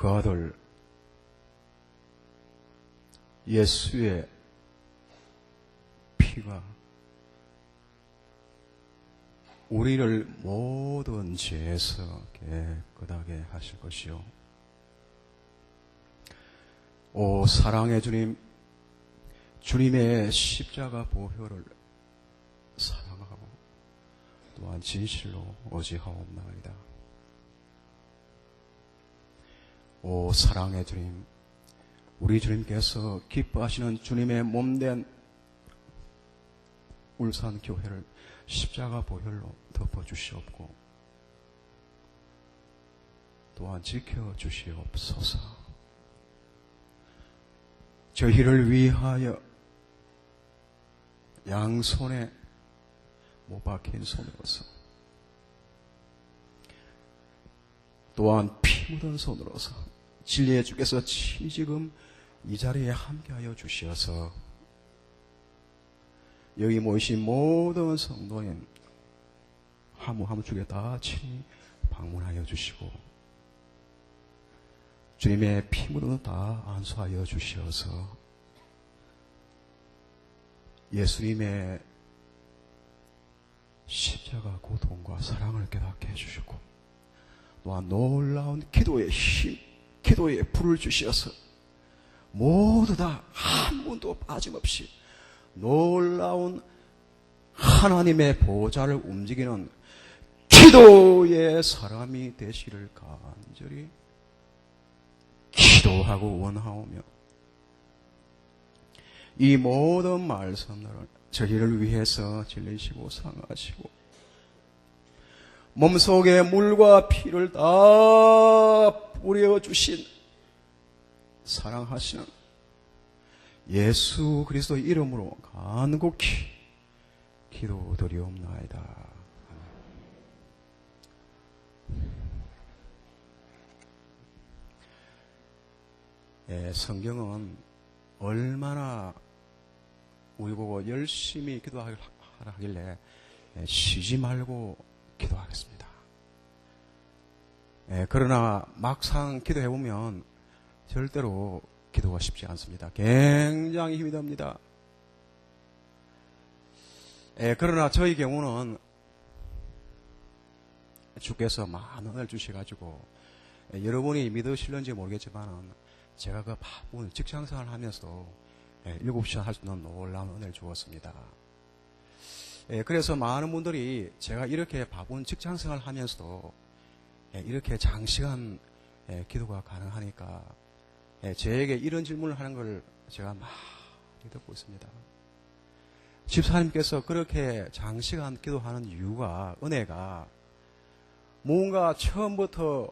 그 아들 예수의 피가 우리를 모든 죄에서 깨끗하게 하실 것이요. 오 사랑의 주님, 주님의 십자가 보혈을 사랑하고 또한 진실로 의지하옵나이다. 오 사랑의 주님, 우리 주님께서 기뻐하시는 주님의 몸된 울산교회를 십자가 보혈로 덮어주시옵고 또한 지켜주시옵소서. 저희를 위하여 양손에 못 박힌 손으로서 또한 피 묻은 손으로서 진리의 주께서 지금 이 자리에 함께하여 주시어서 여기 모이신 모든 성도님 한 분 주께 다 친히 방문하여 주시고 주님의 피 묻은 다 안수하여 주시어서 예수님의 십자가 고통과 사랑을 깨닫게 해주시고 또한 놀라운 기도의 힘, 기도의 불을 주시어서 모두 다 한 분도 빠짐없이 놀라운 하나님의 보좌를 움직이는 기도의 사람이 되시를 간절히 기도하고 원하오며 이 모든 말씀들을 저희를 위해서 진리시고 상하시고 몸속에 물과 피를 다 뿌려주신 사랑하시는 예수 그리스도의 이름으로 간곡히 기도드리옵나이다. 성경은 얼마나 우리 보고 열심히 기도하라 하길래 쉬지 말고 기도하겠습니다. 그러나 막상 기도해보면 절대로 기도가 쉽지 않습니다. 굉장히 힘이 듭니다. 그러나 저희 경우는 주께서 많은 은혜를 주셔가지고 여러분이 믿으실는지 모르겠지만 제가 그 바쁜 직장생활을 하면서 7시간 할 수 있는 놀라운 은혜를 주었습니다. 그래서 많은 분들이 제가 이렇게 바쁜 직장생활을 하면서도 이렇게 장시간 기도가 가능하니까 저에게 이런 질문을 하는 걸 제가 많이 듣고 있습니다. 집사님께서 그렇게 장시간 기도하는 이유가, 은혜가 뭔가 처음부터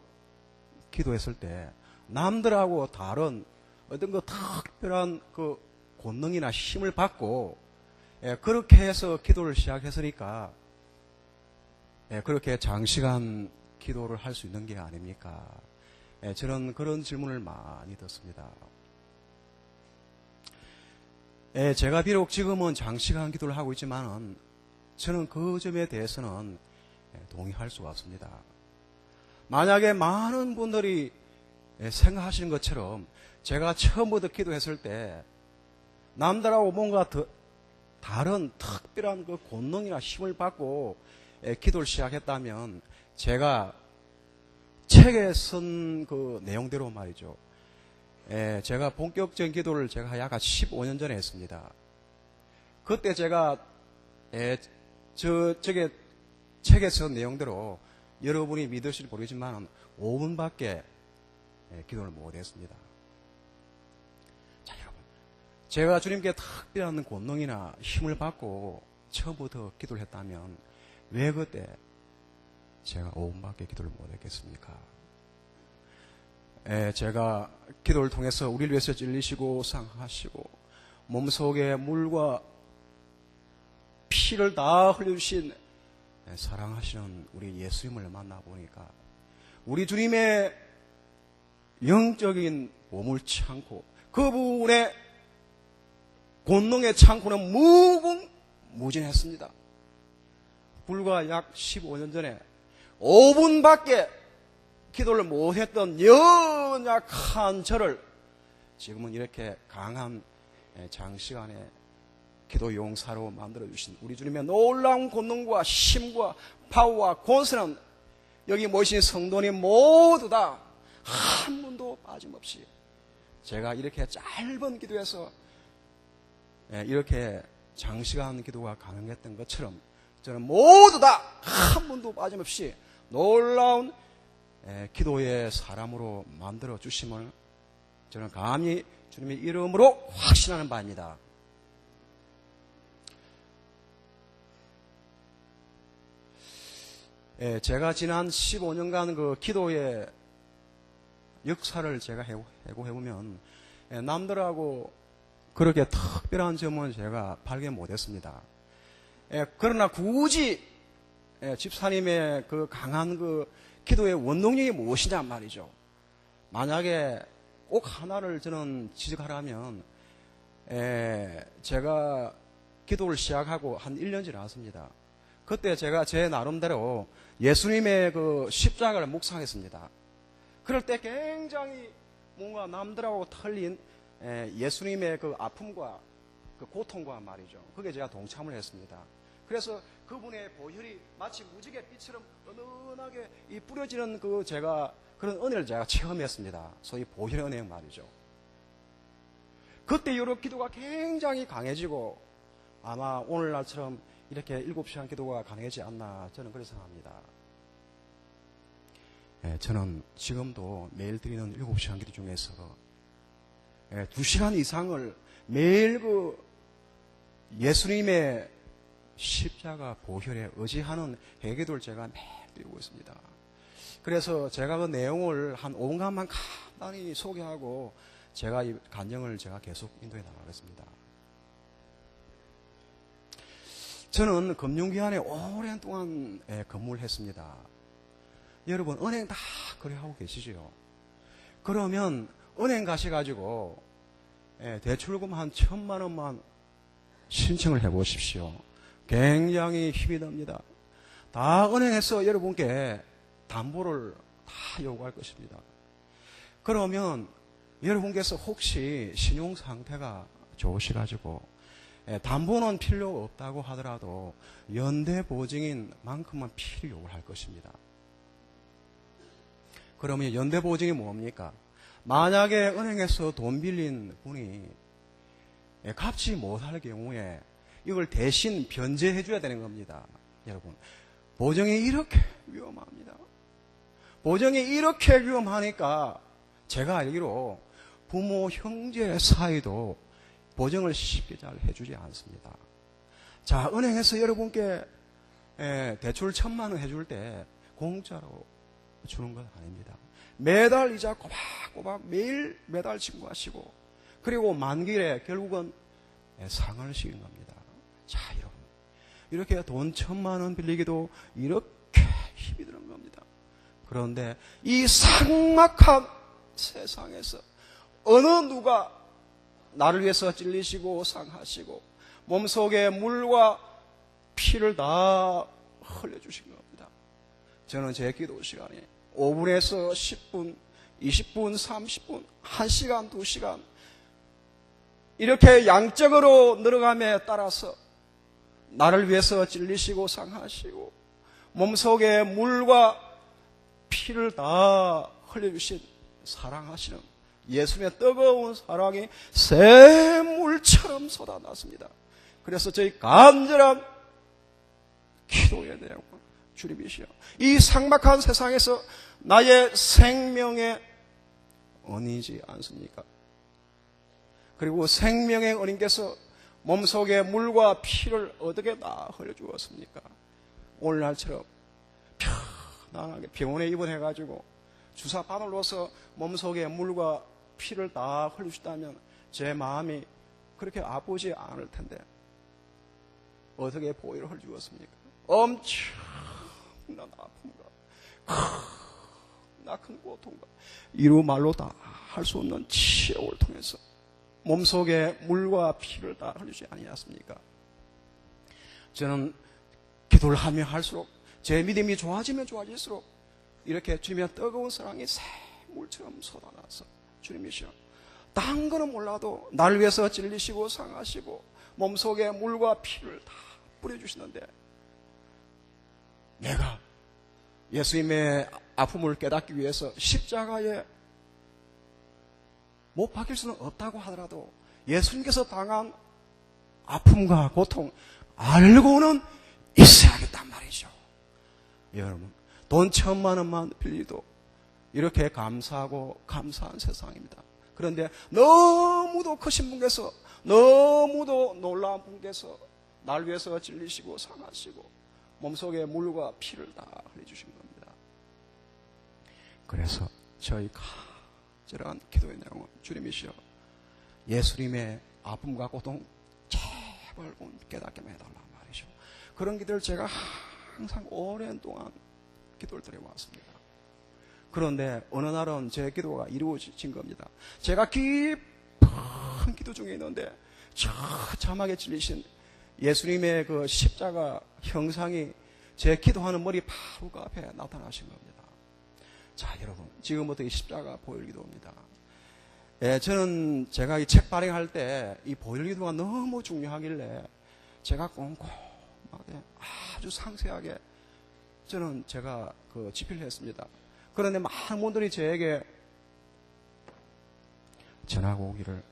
기도했을 때 남들하고 다른 어떤 그 특별한 그 권능이나 힘을 받고 그렇게 해서 기도를 시작했으니까 그렇게 장시간 기도를 할 수 있는 게 아닙니까? 저는 그런 질문을 많이 듣습니다. 제가 비록 지금은 장시간 기도를 하고 있지만 저는 그 점에 대해서는 동의할 수가 없습니다. 만약에 많은 분들이 생각하시는 것처럼 제가 처음부터 기도했을 때 남들하고 뭔가 다른 특별한 그 권능이나 힘을 받고 기도를 시작했다면 제가 책에 쓴 그 내용대로 말이죠. 제가 본격적인 기도를 제가 약 15년 전에 했습니다. 그때 제가 저게 책에 쓴 내용대로 여러분이 믿으실지 모르겠지만 5분밖에 기도를 못했습니다. 자, 여러분, 제가 주님께 특별한 권능이나 힘을 받고 처음부터 기도를 했다면 왜 그때 제가 5분밖에 기도를 못했겠습니까? 제가 기도를 통해서 우리를 위해서 찔리시고 상하시고 몸속에 물과 피를 다 흘려주신 사랑하시는 우리 예수님을 만나보니까 우리 주님의 영적인 보물 창고, 그분의 권능의 창고는 무궁무진했습니다. 불과 약 15년 전에 5분밖에 기도를 못했던 약한 저를 지금은 이렇게 강한 장시간의 기도 용사로 만들어주신 우리 주님의 놀라운 권능과 힘과 파워와 권세는 여기 모신 성도님 모두 다 한 분도 빠짐없이 제가 이렇게 짧은 기도에서 이렇게 장시간 기도가 가능했던 것처럼 저는 모두 다 한 분도 빠짐없이 놀라운 기도의 사람으로 만들어 주심을 저는 감히 주님의 이름으로 확신하는 바입니다. 제가 지난 15년간 그 기도의 역사를 제가 해보면 남들하고 그렇게 특별한 점은 제가 발견 못했습니다. 그러나 굳이 집사님의 그 강한 그 기도의 원동력이 무엇이냐 말이죠. 만약에 꼭 하나를 저는 지적하라면 제가 기도를 시작하고 한 1년 지났습니다. 그때 제가 제 나름대로 예수님의 그 십자가를 묵상했습니다. 그럴 때 굉장히 뭔가 남들하고 틀린 예수님의 그 아픔과 그 고통과 말이죠. 그게 제가 동참을 했습니다. 그래서 그분의 보혈이 마치 무지개 빛처럼 은은하게 이 뿌려지는 그 제가 그런 은혜를 제가 체험했습니다. 소위 보혈의 은혜 말이죠. 그때 이후로 기도가 굉장히 강해지고 아마 오늘날처럼 이렇게 7시간 기도가 가능하지 않나 저는 그렇게 생각합니다. 저는 지금도 매일 드리는 7시간 기도 중에서 2시간 이상을 매일 그 예수님의 십자가 보혈에 의지하는 회개도를 제가 매일 드리고 있습니다. 그래서 제가 그 내용을 한 5분간만 간단히 소개하고 제가 이 간증을 제가 계속 인도해 나가겠습니다. 저는 금융기관에 오랜 동안 근무를 했습니다. 여러분 은행 다 거래하고 계시죠? 그러면 은행 가셔가지고 대출금 한 1,000만 원만 신청을 해보십시오. 굉장히 힘이 듭니다. 다 은행에서 여러분께 담보를 다 요구할 것입니다. 그러면 여러분께서 혹시 신용 상태가 좋으시가지고 담보는 필요 없다고 하더라도 연대보증인 만큼만 필요 요구를 할 것입니다. 그러면 연대보증이 뭡니까? 만약에 은행에서 돈 빌린 분이 갚지 못할 경우에 이걸 대신 변제해 줘야 되는 겁니다. 여러분, 보증이 이렇게 위험합니다. 보증이 이렇게 위험하니까 제가 알기로 부모, 형제 사이도 보증을 쉽게 잘 해주지 않습니다. 자, 은행에서 여러분께 대출 1,000만 원 해줄 때 공짜로 주는 건 아닙니다. 매달 이자 꼬박꼬박 매달 신고하시고 그리고 만기에 결국은 상환을 시키는 겁니다. 자, 여러분, 이렇게 돈 1,000만 원 빌리기도 이렇게 힘이 드는 겁니다. 그런데 이 삭막한 세상에서 어느 누가 나를 위해서 찔리시고 상하시고 몸속에 물과 피를 다 흘려주신 겁니다. 저는 제 기도 시간에 5분에서 10분, 20분, 30분, 1시간, 2시간 이렇게 양적으로 늘어감에 따라서 나를 위해서 찔리시고 상하시고 몸속에 물과 피를 다 흘려주신 사랑하시는 예수님의 뜨거운 사랑이 샘물처럼 쏟아났습니다. 그래서 저희 간절한 기도의 내용은 주님이시여 이 삭막한 세상에서 나의 생명의 은이지 않습니까? 그리고 생명의 은인께서 몸속에 물과 피를 어떻게 다 흘려주었습니까? 오늘날처럼 편안하게 병원에 입원해가지고 주사 바늘로서 몸속에 물과 피를 다 흘려주다면 제 마음이 그렇게 아프지 않을 텐데 어떻게 보혈을 흘려주었습니까? 엄청난 아픔과 큰 고통과 이루 말로 다 할 수 없는 치욕을 통해서 몸속에 물과 피를 다 흘리지 아니하십니까? 저는 기도를 하면 할수록 제 믿음이 좋아지면 좋아질수록 이렇게 주님의 뜨거운 사랑이 물처럼 쏟아나서 주님이시여, 딴 거는 몰라도 날 위해서 찔리시고 상하시고 몸속에 물과 피를 다 뿌려주시는데, 내가 예수님의 아픔을 깨닫기 위해서 십자가에 못 박힐 수는 없다고 하더라도 예수님께서 당한 아픔과 고통 알고는 있어야겠단 말이죠. 여러분, 돈 1,000만 원만 빌리도 이렇게 감사하고 감사한 세상입니다. 그런데 너무도 크신 분께서, 너무도 놀라운 분께서 날 위해서 찔리시고 상하시고 몸속에 물과 피를 다 흘려주신 겁니다. 그래서 저희 간절한 기도의 내용은, 주님이시여, 예수님의 아픔과 고통 제발 깨닫게 해달라 말이죠. 그런 기도를 제가 항상 오랜 동안 기도를 드려왔습니다. 그런데 어느 날은 제 기도가 이루어진 겁니다. 제가 깊은 기도 중에 있는데 처참하게 찔리신 예수님의 그 십자가 형상이 제 기도하는 머리 바로 그 앞에 나타나신 겁니다. 자, 여러분, 지금부터 이 십자가 보혈 기도입니다. 예, 저는 제가 이 책 발행할 때 이 보혈 기도가 너무 중요하길래 제가 꼼꼼하게 아주 상세하게 제가 그 집필을 했습니다. 그런데 많은 분들이 저에게 전하고 오기를,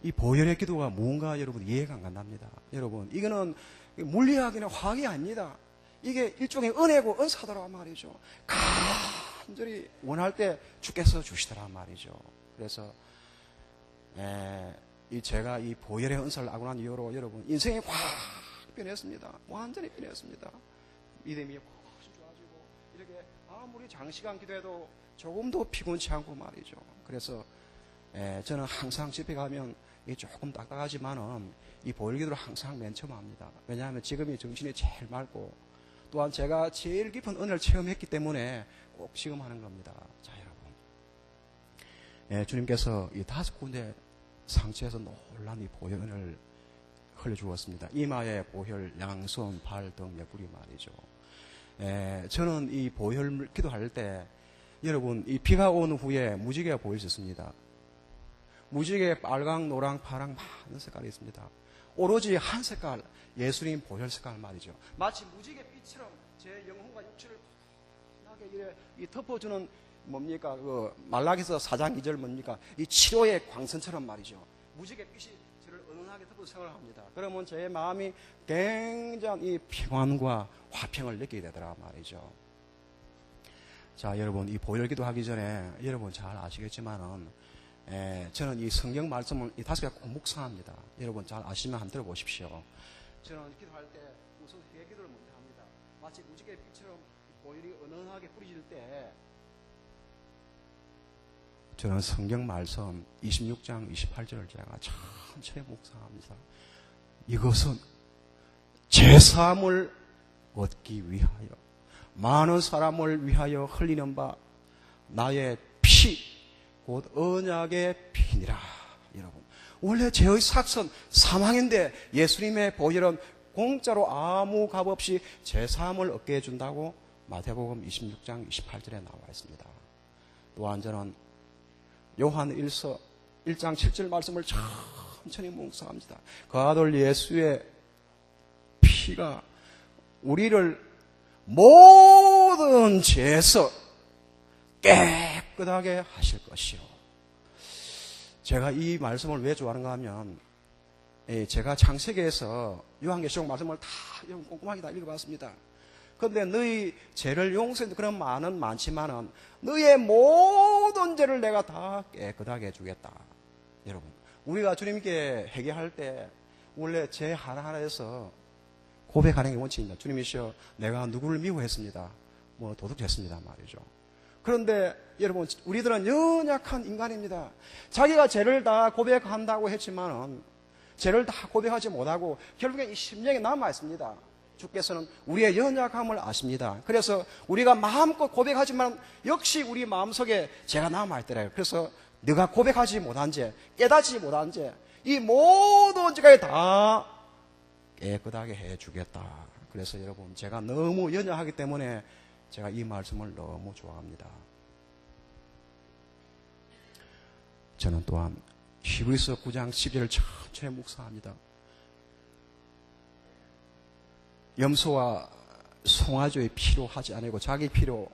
이 보혈의 기도가 뭔가 여러분 이해가 안 간답니다. 여러분, 이거는 물리학이나 화학이 아닙니다. 이게 일종의 은혜고 은사더라 말이죠. 간절히 원할 때 주께서 주시더라 말이죠. 그래서 제가 이 보혈의 은사를 알고 난 이후로 여러분 인생이 확 변했습니다. 완전히 변했습니다. 믿음이 훨씬 좋아지고, 이렇게 아무리 장시간 기도해도 조금도 피곤치 않고 말이죠. 그래서 저는 항상 집에 가면 조금 딱딱하지만은 이 보혈 기도를 항상 맨 처음 합니다. 왜냐하면 지금이 정신이 제일 맑고, 또한 제가 제일 깊은 은혜를 체험했기 때문에 꼭 지금 하는 겁니다. 자, 여러분, 주님께서 이 5군데 상처에서 놀란 이 보혈 은혜를 흘려주었습니다. 이마에 보혈, 양손, 발 등 옆구리 말이죠. 저는 이 보혈 기도할 때, 여러분, 이 비가 온 후에 무지개가 보여졌습니다. 무지개 빨강, 노랑, 파랑 많은 색깔이 있습니다. 오로지 한 색깔, 예수님 보혈 색깔 말이죠. 마치 무지개 빛처럼 제 영혼과 육체를 편하게 이 덮어주는 뭡니까? 그 말라기서 4장 2절 뭡니까? 이 치료의 광선처럼 말이죠. 무지개 빛이 저를 은은하게 덮어 생활을 합니다. 그러면 제 마음이 굉장히 평안과 화평을 느끼게 되더라 말이죠. 자, 여러분, 이 보혈 기도하기 전에 여러분 잘 아시겠지만은 저는 이 성경 말씀을 이 5개 꼭 묵상합니다. 여러분 잘 아시면 한번 들어보십시오. 저는 기도할 때 우선 회개 기도를 먼저 합니다. 마치 무지개 빛처럼 보혈이 은은하게 뿌려질 때 저는 성경 말씀 26장 28절을 제가 천천히 묵상합니다. 이것은 제사함을 얻기 위하여 많은 사람을 위하여 흘리는 바 나의 피 곧 언약의 피니라. 여러분, 원래 죄의 삭선 사망인데 예수님의 보혈은 공짜로 아무 값 없이 제사함을 얻게 해준다고 마태복음 26장 28절에 나와 있습니다. 또한 저는 요한 1서 1장 7절 말씀을 천천히 묵상합니다. 그 아들 예수의 피가 우리를 모든 죄에서 깨끗하게 하실 것이요. 제가 이 말씀을 왜 좋아하는가 하면, 제가 창세기에서 요한계시록 말씀을 다 꼼꼼하게 다 읽어봤습니다. 그런데 너희 죄를 용서해, 그런 많은 많지만은 너희의 모든 죄를 내가 다 깨끗하게 해주겠다. 여러분, 우리가 주님께 회개할 때 원래 죄 하나하나에서 고백하는 게 원칙입니다. 주님이시여, 내가 누구를 미워했습니다. 뭐 도둑했습니다 말이죠. 그런데 여러분, 우리들은 연약한 인간입니다. 자기가 죄를 다 고백한다고 했지만은 죄를 다 고백하지 못하고 결국엔 이 심령에 남아 있습니다. 주께서는 우리의 연약함을 아십니다. 그래서 우리가 마음껏 고백하지만 역시 우리 마음속에 죄가 남아있더래요. 그래서 네가 고백하지 못한 죄, 깨닫지 못한 죄, 이 모든 죄가 다 깨끗하게 해주겠다. 그래서 여러분, 제가 너무 연약하기 때문에 제가 이 말씀을 너무 좋아합니다. 저는 또한 히브리서 9장 10절을 천천히 묵상합니다. 염소와 송아지의 피로 하지 아니고 자기 피로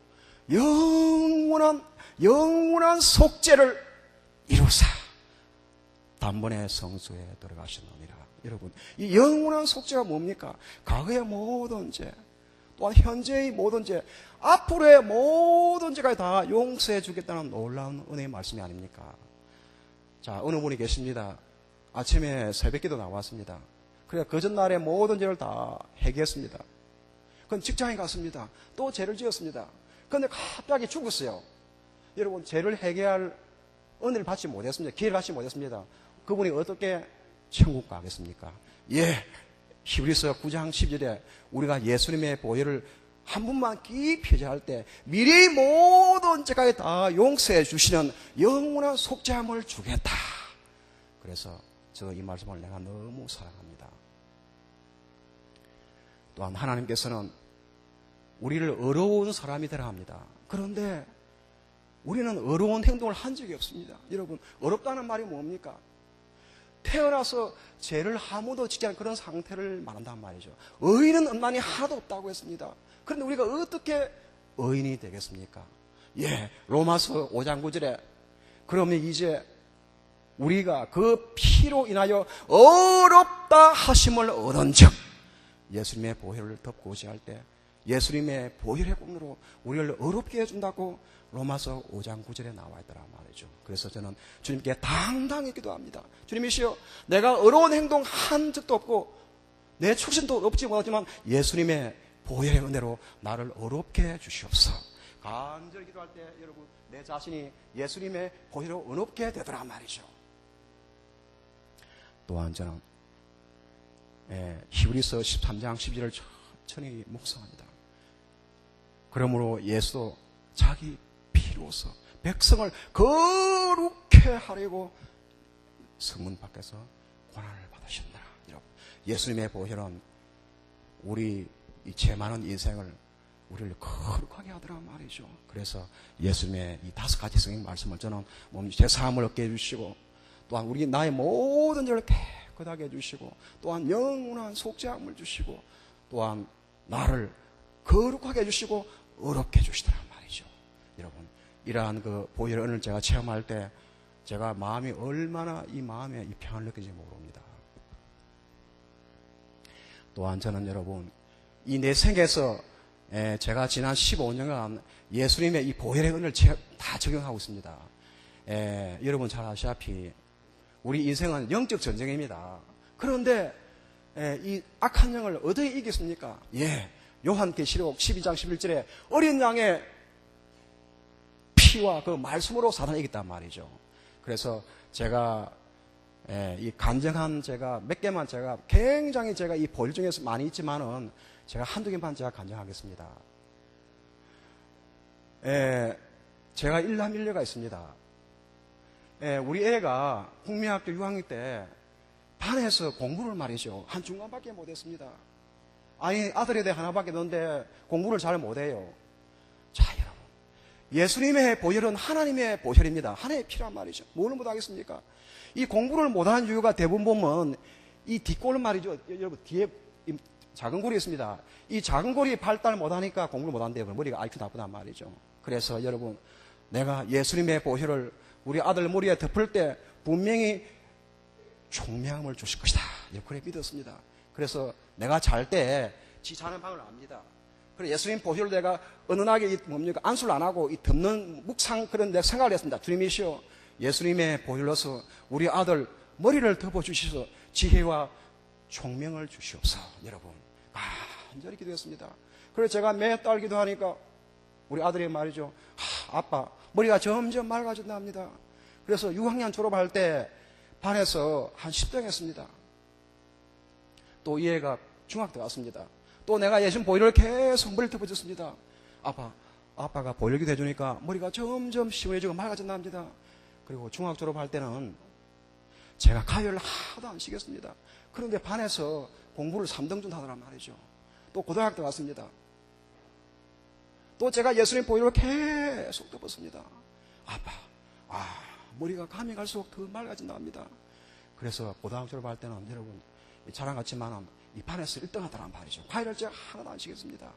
영원한 속죄를 이루사 단번에 성소에 들어가시느니라. 여러분, 이 영원한 속죄가 뭡니까? 과거의 모든 죄, 또한 현재의 모든 죄, 앞으로의 모든 죄까지 다 용서해 주겠다는 놀라운 은혜의 말씀이 아닙니까? 자, 어느 분이 계십니다. 아침에 새벽기도 나왔습니다. 그래 그 전날의 모든 죄를 다 해결했습니다. 그건 직장에 갔습니다. 또 죄를 지었습니다. 그런데 갑자기 죽었어요. 여러분, 죄를 해결할 은혜를 받지 못했습니다. 기회를 받지 못했습니다. 그분이 어떻게 천국 가겠습니까? 예, 히브리서 9장 10절에 우리가 예수님의 보혈을 한 분만 깊이 회개할 때 미리 모든 죄까지 다 용서해 주시는 영원한 속죄함을 주겠다. 그래서 저 이 말씀을 내가 너무 사랑합니다. 또한 하나님께서는 우리를 어려운 사람이 되라 합니다. 그런데 우리는 어려운 행동을 한 적이 없습니다. 여러분, 어렵다는 말이 뭡니까? 태어나서 죄를 아무도 짓지 않은 그런 상태를 말한단 말이죠. 의인은 없나니 하나도 없다고 했습니다. 그런데 우리가 어떻게 의인이 되겠습니까? 예, 로마서 5장 9절에 그러면 이제 우리가 그 피로 인하여 어렵다 하심을 얻은즉 예수님의 보혈을 덮고 오시할 때 예수님의 보혈의 공로로 우리를 어렵게 해준다고 로마서 5장 9절에 나와 있더라 말이죠. 그래서 저는 주님께 당당히 기도합니다. 주님이시여, 내가 어려운 행동 한 적도 없고 내 출신도 없지 못하지만 예수님의 보혈의 은혜로 나를 어렵게 해주시옵소서. 간절히 기도할 때 여러분, 내 자신이 예수님의 보혈로 어렵게 되더라 말이죠. 또한 저는 히브리서 13장 12절을 천천히 묵상합니다. 그러므로 예수도 자기 피로서 백성을 거룩해 하려고 성문 밖에서 고난을 받으신다. 여러분, 예수님의 보혈은 우리 이 죄 많은 인생을 우리를 거룩하게 하더라 말이죠. 그래서 예수님의 이 5가지 성경 말씀을 저는 제 사함을 얻게 해주시고 또한 우리 나의 모든 죄를 깨끗하게 해주시고 또한 영원한 속죄함을 주시고 또한 나를 거룩하게 해주시고 어렵게 해주시더란 말이죠. 여러분, 이러한 그 보혈의 은혜를 제가 체험할 때 제가 마음이 얼마나 이 마음에 이 평안을 느끼는지 모릅니다. 또한 저는 여러분, 이 내 생에서 제가 지난 15년간 예수님의 이 보혈의 은혜를 다 적용하고 있습니다. 여러분 잘 아시다시피 우리 인생은 영적 전쟁입니다. 그런데 이 악한 영을 어떻게 이겼습니까? 예, 요한계시록 12장 11절에 어린 양의 피와 그 말씀으로 사단을 이겼단 말이죠. 그래서 제가 이 간증한 제가 몇 개만 제가 굉장히 제가 이 보혈 중에서 많이 있지만은 제가 한두 개만 제가 간증하겠습니다. 제가 일남일녀가 있습니다. 우리 애가 국민학교 6학년 때 반에서 공부를 말이죠. 한 중간밖에 못했습니다. 아니, 아들에 대해 하나밖에 없는데 공부를 잘 못해요. 자, 여러분, 예수님의 보혈은 하나님의 보혈입니다. 하나님의 피란 말이죠. 뭘 못하겠습니까? 이 공부를 못하는 이유가 대부분 보면 이 뒷골 말이죠. 여러분, 뒤에 작은 골이 있습니다. 이 작은 골이 발달 못하니까 공부를 못한대요. 머리가 IQ 나쁘단 말이죠. 그래서 여러분, 내가 예수님의 보혈을 우리 아들 머리에 덮을 때 분명히 총명함을 주실 것이다. 그래 믿었습니다. 그래서 내가 잘 때 지 자는 방을 압니다. 그래서 예수님 보혈을 내가 은은하게 뭡니까? 안수를 안 하고 이 덮는 묵상 그런 내 생각을 했습니다. 주님이시여, 예수님의 보혈로서 우리 아들 머리를 덮어주시소 지혜와 총명을 주시옵소서. 여러분, 간절히 기도했습니다. 그래서 제가 매달 기도하니까 우리 아들이 말이죠. 아빠, 머리가 점점 맑아진다 합니다. 그래서 6학년 졸업할 때 반에서 한 10등 했습니다. 또 이 애가 중학교 갔습니다. 또 내가 예수님 보혈을 계속 머리를 덮어줬습니다. 아빠가 보혈기도 해주니까 머리가 점점 시원해지고 맑아진다 합니다. 그리고 중학 졸업할 때는 제가 가요를 하나도 안 시켰습니다. 그런데 반에서 공부를 3등준 하더란 말이죠. 또 고등학교 갔습니다. 또 제가 예수님 보혈을 계속 덮었습니다. 머리가 감이 갈수록 더 맑아진다 합니다. 그래서 고등학교 졸업할 때는 여러분 자랑 같지만 이 반에서 1등 하더란 말이죠. 과외를 제가 하나도 안 시켰습니다.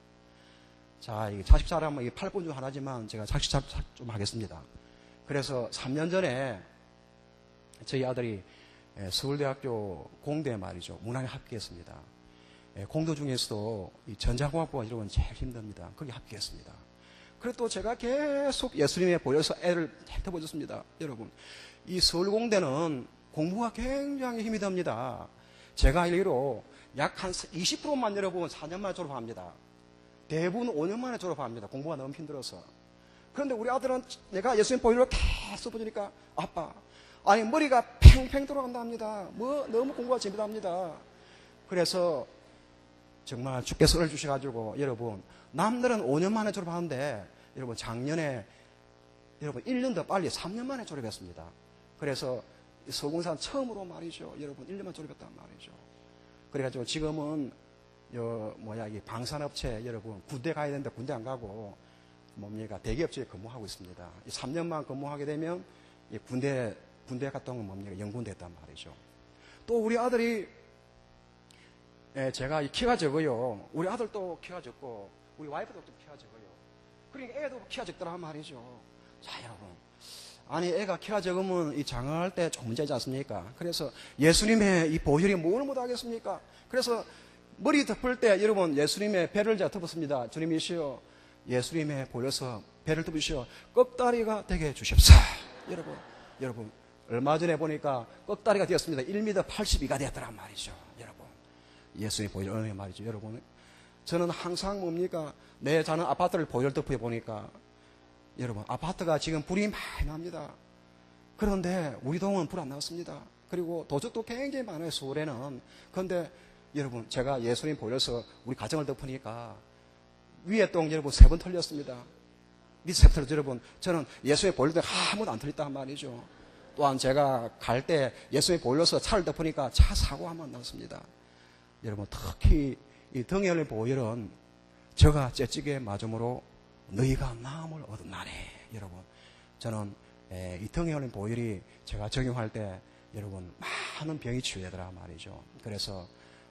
자, 이 자식 자랑은 8분 중 하나지만 제가 자식 자랑 좀 하겠습니다. 그래서 3년 전에 저희 아들이 서울대학교 공대에 말이죠. 문항에 합격했습니다. 공대 중에서도 이 전자공학부가 여러분 제일 힘듭니다. 거기 합격했습니다. 그리고 또 제가 계속 예수님에 보여서 애를 핥아보셨습니다. 여러분, 이 서울공대는 공부가 굉장히 힘이 듭니다. 제가 알기로 약 한 20%만 여러분 4년 만에 졸업합니다. 대부분 5년 만에 졸업합니다. 공부가 너무 힘들어서. 그런데 우리 아들은 내가 예수님 보이로 계속 보니까 아빠, 아니 머리가 팽팽 돌아간다 합니다. 뭐 너무 공부가 재미납니다. 그래서 정말 주께서 은혜를 주셔가지고 여러분 남들은 5년 만에 졸업하는데 여러분 작년에 여러분 1년 더 빨리 3년 만에 졸업했습니다. 그래서 서울공사 처음으로 말이죠. 여러분 1년만 졸업했단 말이죠. 그래가지고 지금은 이 방산업체 여러분 군대 가야 되는데 군대 안 가고 뭡니까 대기업체에 근무하고 있습니다. 3년만 근무하게 되면 군대 갔다 온 건 뭡니까 영군 됐단 말이죠. 또 우리 아들이 제가 키가 적어요. 우리 아들도 키가 적고 우리 와이프도 키가 적어요. 그러니까 애도 키가 적더라 말이죠. 자 여러분, 아니 애가 키가 적으면 이 장가할 때 좀 문제지 않습니까? 그래서 예수님의 이 보혈이 뭘 못하겠습니까? 그래서 머리 덮을 때 여러분 예수님의 배를 제가 덮었습니다. 주님이시여 예수님의 보여서 배를 덮으시어 꺽다리가 되게 해주십사. 여러분 얼마 전에 보니까 꺽다리가 되었습니다. 1m 82가 되었더란 말이죠. 여러분 예수님의 보혈 은혜 말이죠. 여러분 저는 항상 뭡니까 내 자는 아파트를 보혈 덮어 보니까 여러분 아파트가 지금 불이 많이 납니다. 그런데 우리 동은 불 안 났습니다. 그리고 도적도 굉장히 많아요. 서울에는. 그런데 여러분 제가 예수님 보여서 우리 가정을 덮으니까 위에 똥 여러분 3번 털렸습니다. 밑에 3번 털렸죠. 여러분 저는 예수님 보일 때 한 번도 안 털렸단 말이죠. 또한 제가 갈 때 예수님 보일러서 차를 덮으니까 차 사고 한 번 났습니다. 여러분 특히 이 등에 열린 보혈은 저가 째찌게 맞음으로 너희가 나음을 얻었나니. 여러분 저는 이 등에 열린 보혈이 제가 적용할 때 여러분 많은 병이 치유되더라 말이죠. 그래서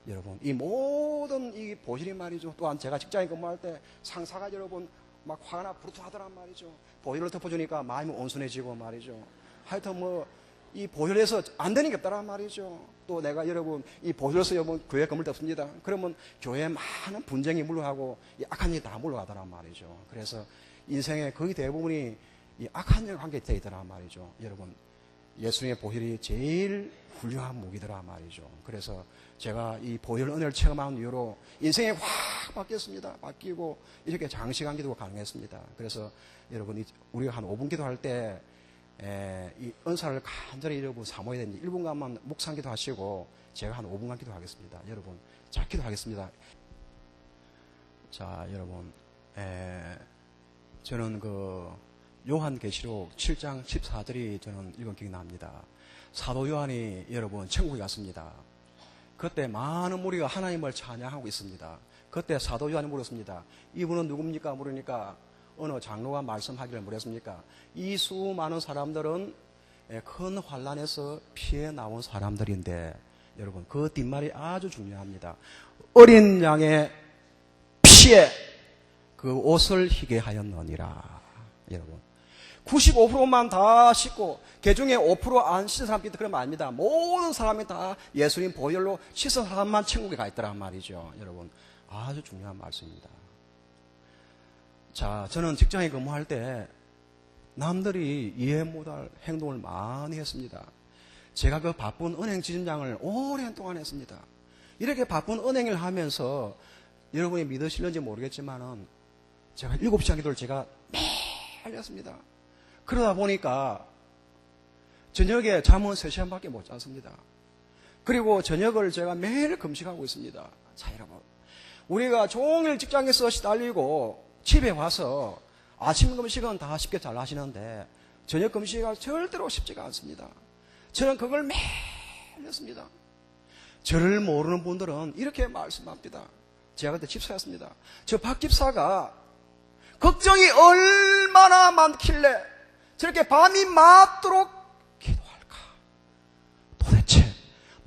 여러분 이 모든 이 보혈이 말이죠. 또한 제가 직장에 근무할 때 상사가 여러분 막 화가 나 부르트하더란 말이죠. 보혈을 덮어주니까 마음이 온순해지고 말이죠. 하여튼 이 보혈에서 안 되는 게 없다란 말이죠. 또 내가 여러분 이 보혈에서 여러분 교회 건물 덮습니다. 그러면 교회에 많은 분쟁이 물러가고 이 악한 일이 다 물러가더란 말이죠. 그래서 인생의 거의 대부분이 이 악한 일 관계에 되어 있더란 말이죠. 여러분 예수님의 보혈이 제일 훌륭한 무기더라 말이죠. 그래서 제가 이 보혈 은혜를 체험한 이후로 인생이 확 바뀌었습니다. 바뀌고 이렇게 장시간 기도가 가능했습니다. 그래서 여러분 우리가 한 5분 기도할 때 이 은사를 간절히 여러분 사모해야 되는데 1분간만 묵상 기도하시고 제가 한 5분간 기도하겠습니다. 여러분 자 기도하겠습니다. 자 여러분 저는 요한계시록 7장 14절이 저는 읽은 기억이 납니다. 사도 요한이 여러분 천국에 갔습니다. 그때 많은 무리가 하나님을 찬양하고 있습니다. 그때 사도 요한이 물었습니다. 이분은 누굽니까? 물으니까 어느 장로가 말씀하기를 물었습니까? 이 수많은 사람들은 큰 환난에서 피해 나온 사람들인데 여러분 그 뒷말이 아주 중요합니다. 어린 양의 피에 그 옷을 희게 하였느니라. 여러분 95%만 다 씻고 개중에 5% 안 씻은 사람이 있다 그러면 아닙니다. 모든 사람이 다 예수님 보혈로 씻은 사람만 천국에 가 있더란 말이죠. 여러분 아주 중요한 말씀입니다. 자 저는 직장에 근무할 때 남들이 이해 못할 행동을 많이 했습니다. 제가 그 바쁜 은행 지점장을 오랜 동안 했습니다. 이렇게 바쁜 은행을 하면서 여러분이 믿으실는지 모르겠지만은 제가 7시간 기도를 제가 매일 했습니다. 그러다 보니까 저녁에 잠은 3시간밖에 못 잤습니다. 그리고 저녁을 제가 매일 금식하고 있습니다. 자 여러분 우리가 종일 직장에서 시달리고 집에 와서 아침 금식은 다 쉽게 잘 하시는데 저녁 금식이 절대로 쉽지가 않습니다. 저는 그걸 매일 했습니다. 저를 모르는 분들은 이렇게 말씀합니다. 제가 그때 집사였습니다. 저 박 집사가 걱정이 얼마나 많길래 저렇게 밤이 맞도록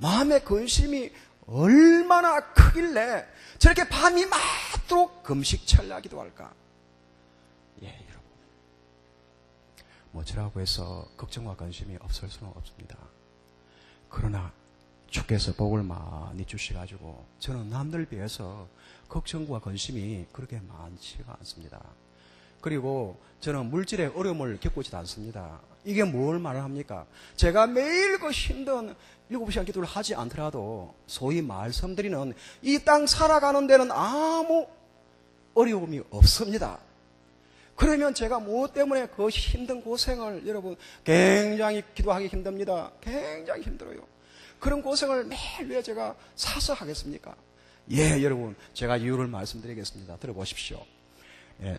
마음의 근심이 얼마나 크길래 저렇게 밤이 맞도록 금식철야 기도할까? 예, 여러분. 뭐저라고 해서 걱정과 근심이 없을 수는 없습니다. 그러나 주께서 복을 많이 주셔가지고 저는 남들 비해서 걱정과 근심이 그렇게 많지가 않습니다. 그리고 저는 물질의 어려움을 겪고 있지 않습니다. 이게 뭘 말합니까? 제가 매일 그 힘든 7시간 기도를 하지 않더라도 소위 말씀드리는 이 땅 살아가는 데는 아무 어려움이 없습니다. 그러면 제가 무엇 때문에 그 힘든 고생을 여러분 굉장히 기도하기 힘듭니다. 굉장히 힘들어요. 그런 고생을 매일 왜 제가 사서 하겠습니까? 예, 여러분 제가 이유를 말씀드리겠습니다. 들어보십시오. 예,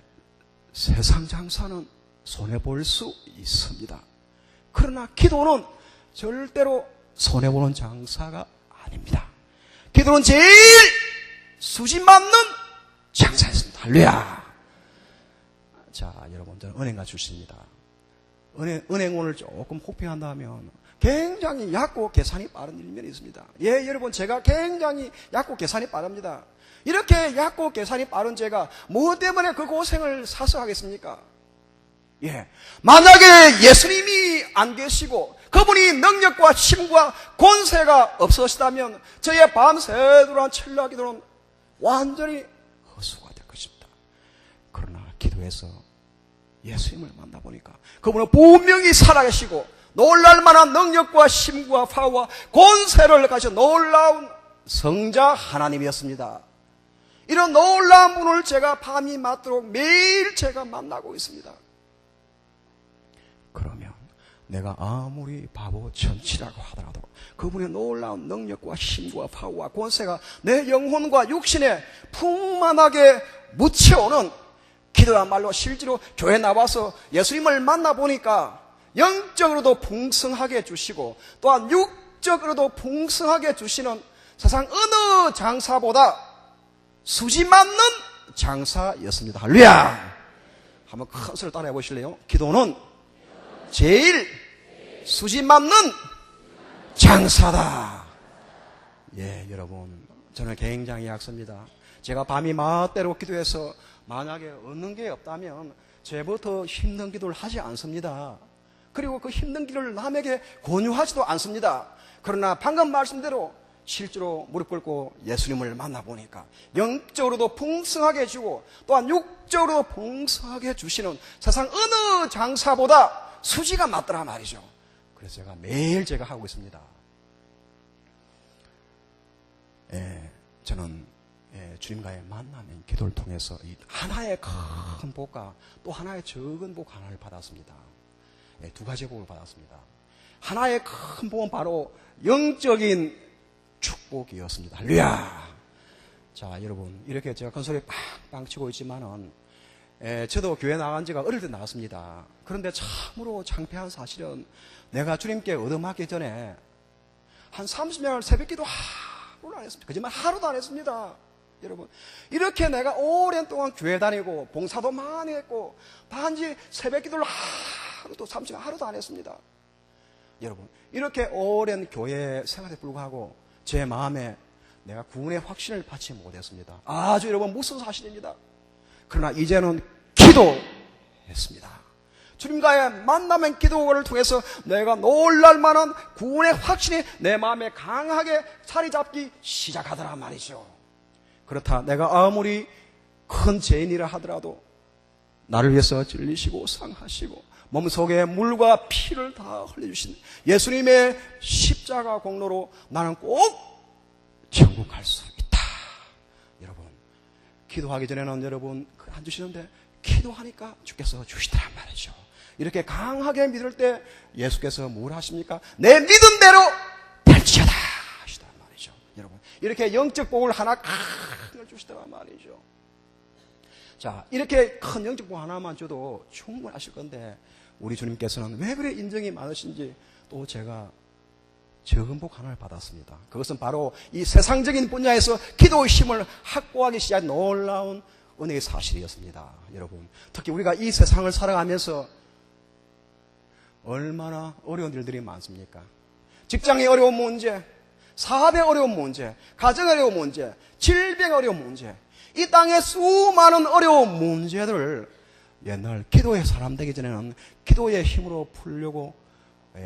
세상 장사는 손해볼 수 있습니다. 그러나 기도는 절대로 손해보는 장사가 아닙니다. 기도는 제일 수지 맞는 장사였습니다. 할렐루야. 자, 여러분 저는 은행가 출신입니다. 은행원을 조금 호평한다면 굉장히 얕고 계산이 빠른 일면이 있습니다. 예, 여러분 제가 굉장히 얕고 계산이 빠릅니다. 이렇게 얕고 계산이 빠른 제가 무엇 때문에 그 고생을 사서 하겠습니까? 예, 만약에 예수님이 안 계시고 그분이 능력과 힘과 권세가 없으시다면 저의 밤새도록 철야 기도는 완전히 허수가 될 것입니다. 그러나 기도해서 예수님을 만나보니까 그분은 분명히 살아계시고 놀랄만한 능력과 힘과 파워와 권세를 가진 놀라운 성자 하나님이었습니다. 이런 놀라운 분을 제가 밤이 맞도록 매일 제가 만나고 있습니다. 그러면 내가 아무리 바보 천치라고 하더라도 그분의 놀라운 능력과 힘과 파워와 권세가 내 영혼과 육신에 풍만하게 묻혀오는 기도야말로 실제로 교회 나와서 예수님을 만나보니까 영적으로도 풍성하게 해주시고 또한 육적으로도 풍성하게 해주시는 세상 어느 장사보다 수지 맞는 장사였습니다. 할렐루야. 한번 큰 소리를 따라해 보실래요? 기도는 제일 수지 맞는 장사다. 예, 여러분 저는 굉장히 약습니다. 제가 밤이 맞대로 기도해서 만약에 얻는 게 없다면 제부터 힘든 기도를 하지 않습니다. 그리고 그 힘든 길을 남에게 권유하지도 않습니다. 그러나 방금 말씀대로 실제로 무릎 꿇고 예수님을 만나보니까 영적으로도 풍성하게 해주고 또한 육적으로도 풍성하게 해주시는 세상 어느 장사보다 수지가 맞더라 말이죠. 그래서 제가 매일 제가 하고 있습니다. 예, 저는 주님과의 만남인 기도를 통해서 이 하나의 큰 복과 또 하나의 적은 복 하나를 받았습니다. 두 가지 복을 받았습니다. 하나의 큰 복은 바로 영적인 축복이었습니다. 할렐루야. 자, 여러분 이렇게 제가 큰 소리 빵빵 치고 있지만은 저도 교회 나간 지가 어릴 때 나왔습니다. 그런데 참으로 창피한 사실은 내가 주님께 얻어맞기 전에 한 30년을 새벽기도 하루도 안 했습니다. 거짓말 하루도 안 했습니다. 여러분 이렇게 내가 오랜 동안 교회 다니고 봉사도 많이 했고 단지 새벽기도를 하루도 30년 하루도 안 했습니다. 여러분 이렇게 오랜 교회 생활에 불구하고 제 마음에 내가 구원의 확신을 받지 못했습니다. 아주 여러분 무서운 사실입니다. 그러나 이제는 기도했습니다. 주님과의 만남의 기도를 통해서 내가 놀랄 만한 구원의 확신이 내 마음에 강하게 자리 잡기 시작하더라 말이죠. 그렇다 내가 아무리 큰 죄인이라 하더라도 나를 위해서 찔리시고 상하시고 몸속에 물과 피를 다 흘려주신 예수님의 십자가 공로로 나는 꼭 천국 갈 수 있다. 여러분 기도하기 전에는 여러분 안 주시는데 기도하니까 주께서 주시더란 말이죠. 이렇게 강하게 믿을 때 예수께서 뭘 하십니까? 내 믿음대로 될지어다 하시더란 말이죠. 여러분 이렇게 영적 복을 하나 큰 주시더란 말이죠. 자, 이렇게 큰 영적 복 하나만 줘도 충분하실 건데 우리 주님께서는 왜 그래 인정이 많으신지 또 제가 적은 복 하나를 받았습니다. 그것은 바로 이 세상적인 분야에서 기도의 힘을 확보하기 시작한 놀라운 은혜의 사실이었습니다. 여러분 특히 우리가 이 세상을 살아가면서 얼마나 어려운 일들이 많습니까? 직장의 어려운 문제, 사업의 어려운 문제, 가정의 어려운 문제, 질병의 어려운 문제, 이 땅의 수많은 어려운 문제들을 옛날 기도의 사람 되기 전에는 기도의 힘으로 풀려고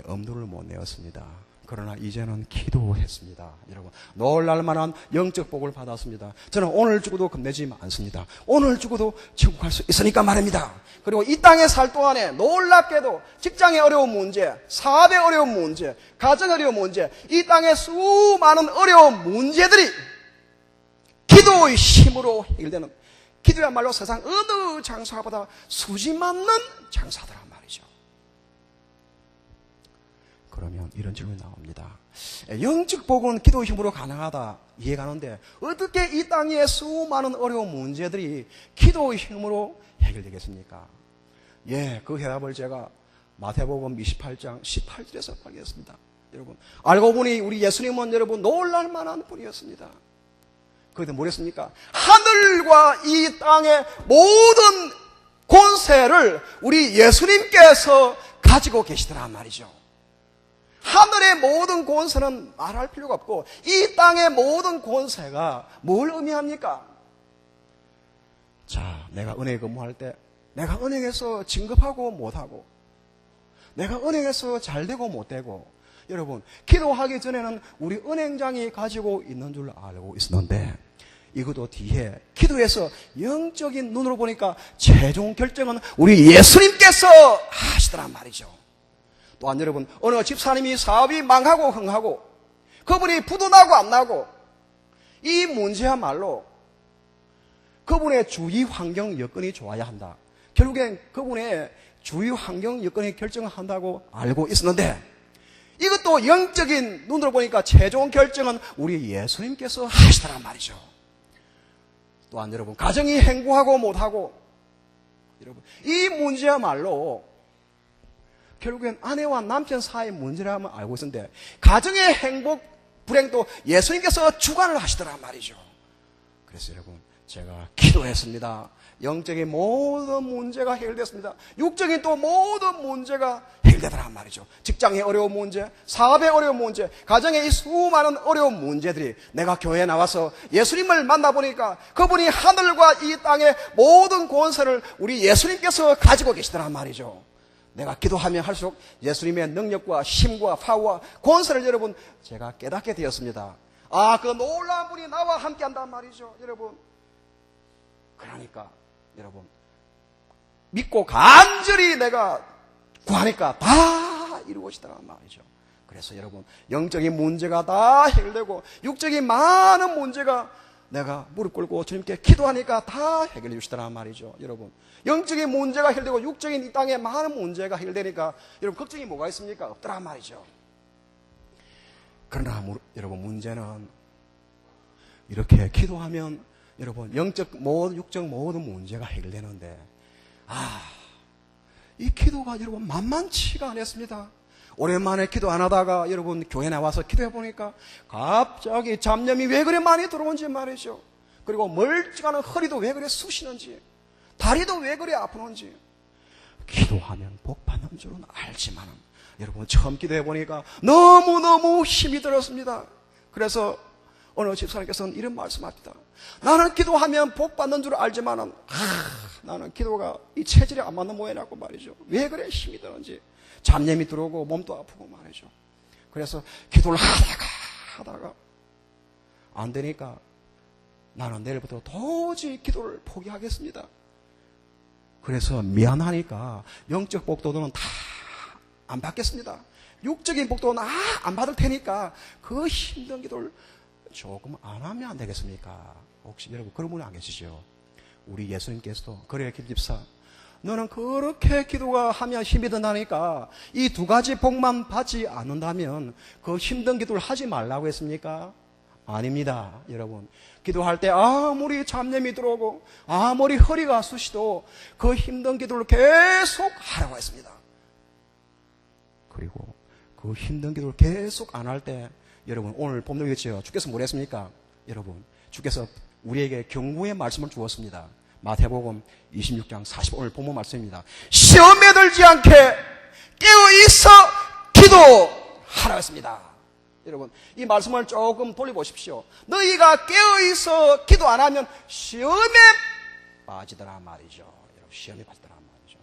엄두를 못 내었습니다. 그러나 이제는 기도했습니다. 여러분, 놀랄 만한 영적 복을 받았습니다. 저는 오늘 죽어도 겁내지 않습니다. 오늘 죽어도 천국 갈 수 있으니까 말입니다. 그리고 이 땅에 살 동안에 놀랍게도 직장의 어려운 문제, 사업의 어려운 문제, 가정의 어려운 문제, 이 땅의 수많은 어려운 문제들이 기도의 힘으로 해결되는, 기도야말로 세상 어느 장사보다 수지 맞는 장사더란 말이죠. 그러면 이런 질문이 나옵니다. 영적 복은 기도의 힘으로 가능하다 이해가는데 어떻게 이 땅의 수많은 어려운 문제들이 기도의 힘으로 해결되겠습니까? 예, 그 해답을 제가 마태복음 28장 18절에서 발견했습니다. 여러분, 알고 보니 우리 예수님은 여러분 놀랄 만한 분이었습니다. 그런데 뭐랬습니까? 하늘과 이 땅의 모든 권세를 우리 예수님께서 가지고 계시더란 말이죠. 하늘의 모든 권세는 말할 필요가 없고 이 땅의 모든 권세가 뭘 의미합니까? 자, 내가 은행에 근무할 때 내가 은행에서 진급하고 못하고 내가 은행에서 잘되고 못되고 여러분, 기도하기 전에는 우리 은행장이 가지고 있는 줄 알고 있었는데 이것도 뒤에 기도해서 영적인 눈으로 보니까 최종 결정은 우리 예수님께서 하시더란 말이죠. 또한 여러분, 어느 집사님이 사업이 망하고 흥하고 그분이 부도 나고 안 나고 이 문제야말로 그분의 주위 환경 여건이 좋아야 한다. 결국엔 그분의 주위 환경 여건이 결정한다고 알고 있었는데 이것도 영적인 눈으로 보니까 최종 결정은 우리 예수님께서 하시더란 말이죠. 또한 여러분, 가정이 행복하고 못하고 여러분, 이 문제야말로 결국엔 아내와 남편 사이의 문제라면 알고 있었는데 가정의 행복, 불행도 예수님께서 주관을 하시더란 말이죠. 그래서 여러분, 제가 기도했습니다. 영적인 모든 문제가 해결됐습니다. 육적인 또 모든 문제가 해결되더란 말이죠. 직장의 어려운 문제, 사업의 어려운 문제, 가정의 이 수많은 어려운 문제들이 내가 교회에 나와서 예수님을 만나보니까 그분이 하늘과 이 땅의 모든 권세를 우리 예수님께서 가지고 계시더란 말이죠. 내가 기도하면 할수록 예수님의 능력과 힘과 파워와 권세를 여러분 제가 깨닫게 되었습니다. 아, 그 놀라운 분이 나와 함께 한단 말이죠. 여러분, 그러니까 여러분 믿고 간절히 내가 구하니까 다 이루어지더란 말이죠. 그래서 여러분, 영적인 문제가 다 해결되고 육적인 많은 문제가 내가 무릎 꿇고 주님께 기도하니까 다 해결해 주시더란 말이죠. 여러분, 영적인 문제가 해결되고 육적인 이 땅에 많은 문제가 해결되니까 여러분 걱정이 뭐가 있습니까? 없더란 말이죠. 그러나 여러분, 문제는 이렇게 기도하면 여러분 영적 모든 육적 모든 문제가 해결되는데 이 기도가 여러분 만만치가 않았습니다. 오랜만에 기도 안 하다가 여러분 교회 나와서 기도해 보니까 갑자기 잡념이 왜 그래 많이 들어온지 말이죠. 그리고 멀쩡한 허리도 왜 그래 쑤시는지, 다리도 왜 그래 아프는지. 기도하면 복 받는 줄은 알지만 여러분 처음 기도해 보니까 너무너무 힘이 들었습니다. 그래서 어느 집사님께서는 이런 말씀합니다. 나는 기도하면 복 받는 줄 알지만 나는 기도가 이 체질에 안 맞는 모양이라고 말이죠. 왜 그래 힘이 드는지. 잡념이 들어오고 몸도 아프고 말이죠. 그래서 기도를 하다가 안 되니까 나는 내일부터 도저히 기도를 포기하겠습니다. 그래서 미안하니까 영적 복도는 다 안 받겠습니다. 육적인 복도는 안 받을 테니까 그 힘든 기도를 조금 안 하면 안 되겠습니까? 혹시 여러분 그런 분이 안 계시죠? 우리 예수님께서도 그래 김집사, 너는 그렇게 기도가 하면 힘이 든다니까 이 두 가지 복만 받지 않는다면 그 힘든 기도를 하지 말라고 했습니까? 아닙니다. 여러분, 기도할 때 아무리 잡념이 들어오고 아무리 허리가 쑤시도 그 힘든 기도를 계속 하라고 했습니다. 그리고 그 힘든 기도를 계속 안 할 때 여러분 오늘 본문이겠죠. 주께서 뭐라 했습니까? 여러분, 주께서 우리에게 경고의 말씀을 주었습니다. 마태복음 26장 45절 본문 말씀입니다. 시험에 들지 않게 깨어있어 기도하라 했습니다. 여러분, 이 말씀을 조금 돌려보십시오. 너희가 깨어있어 기도 안 하면 시험에 빠지더라 말이죠. 여러분, 시험에 빠지더라 말이죠.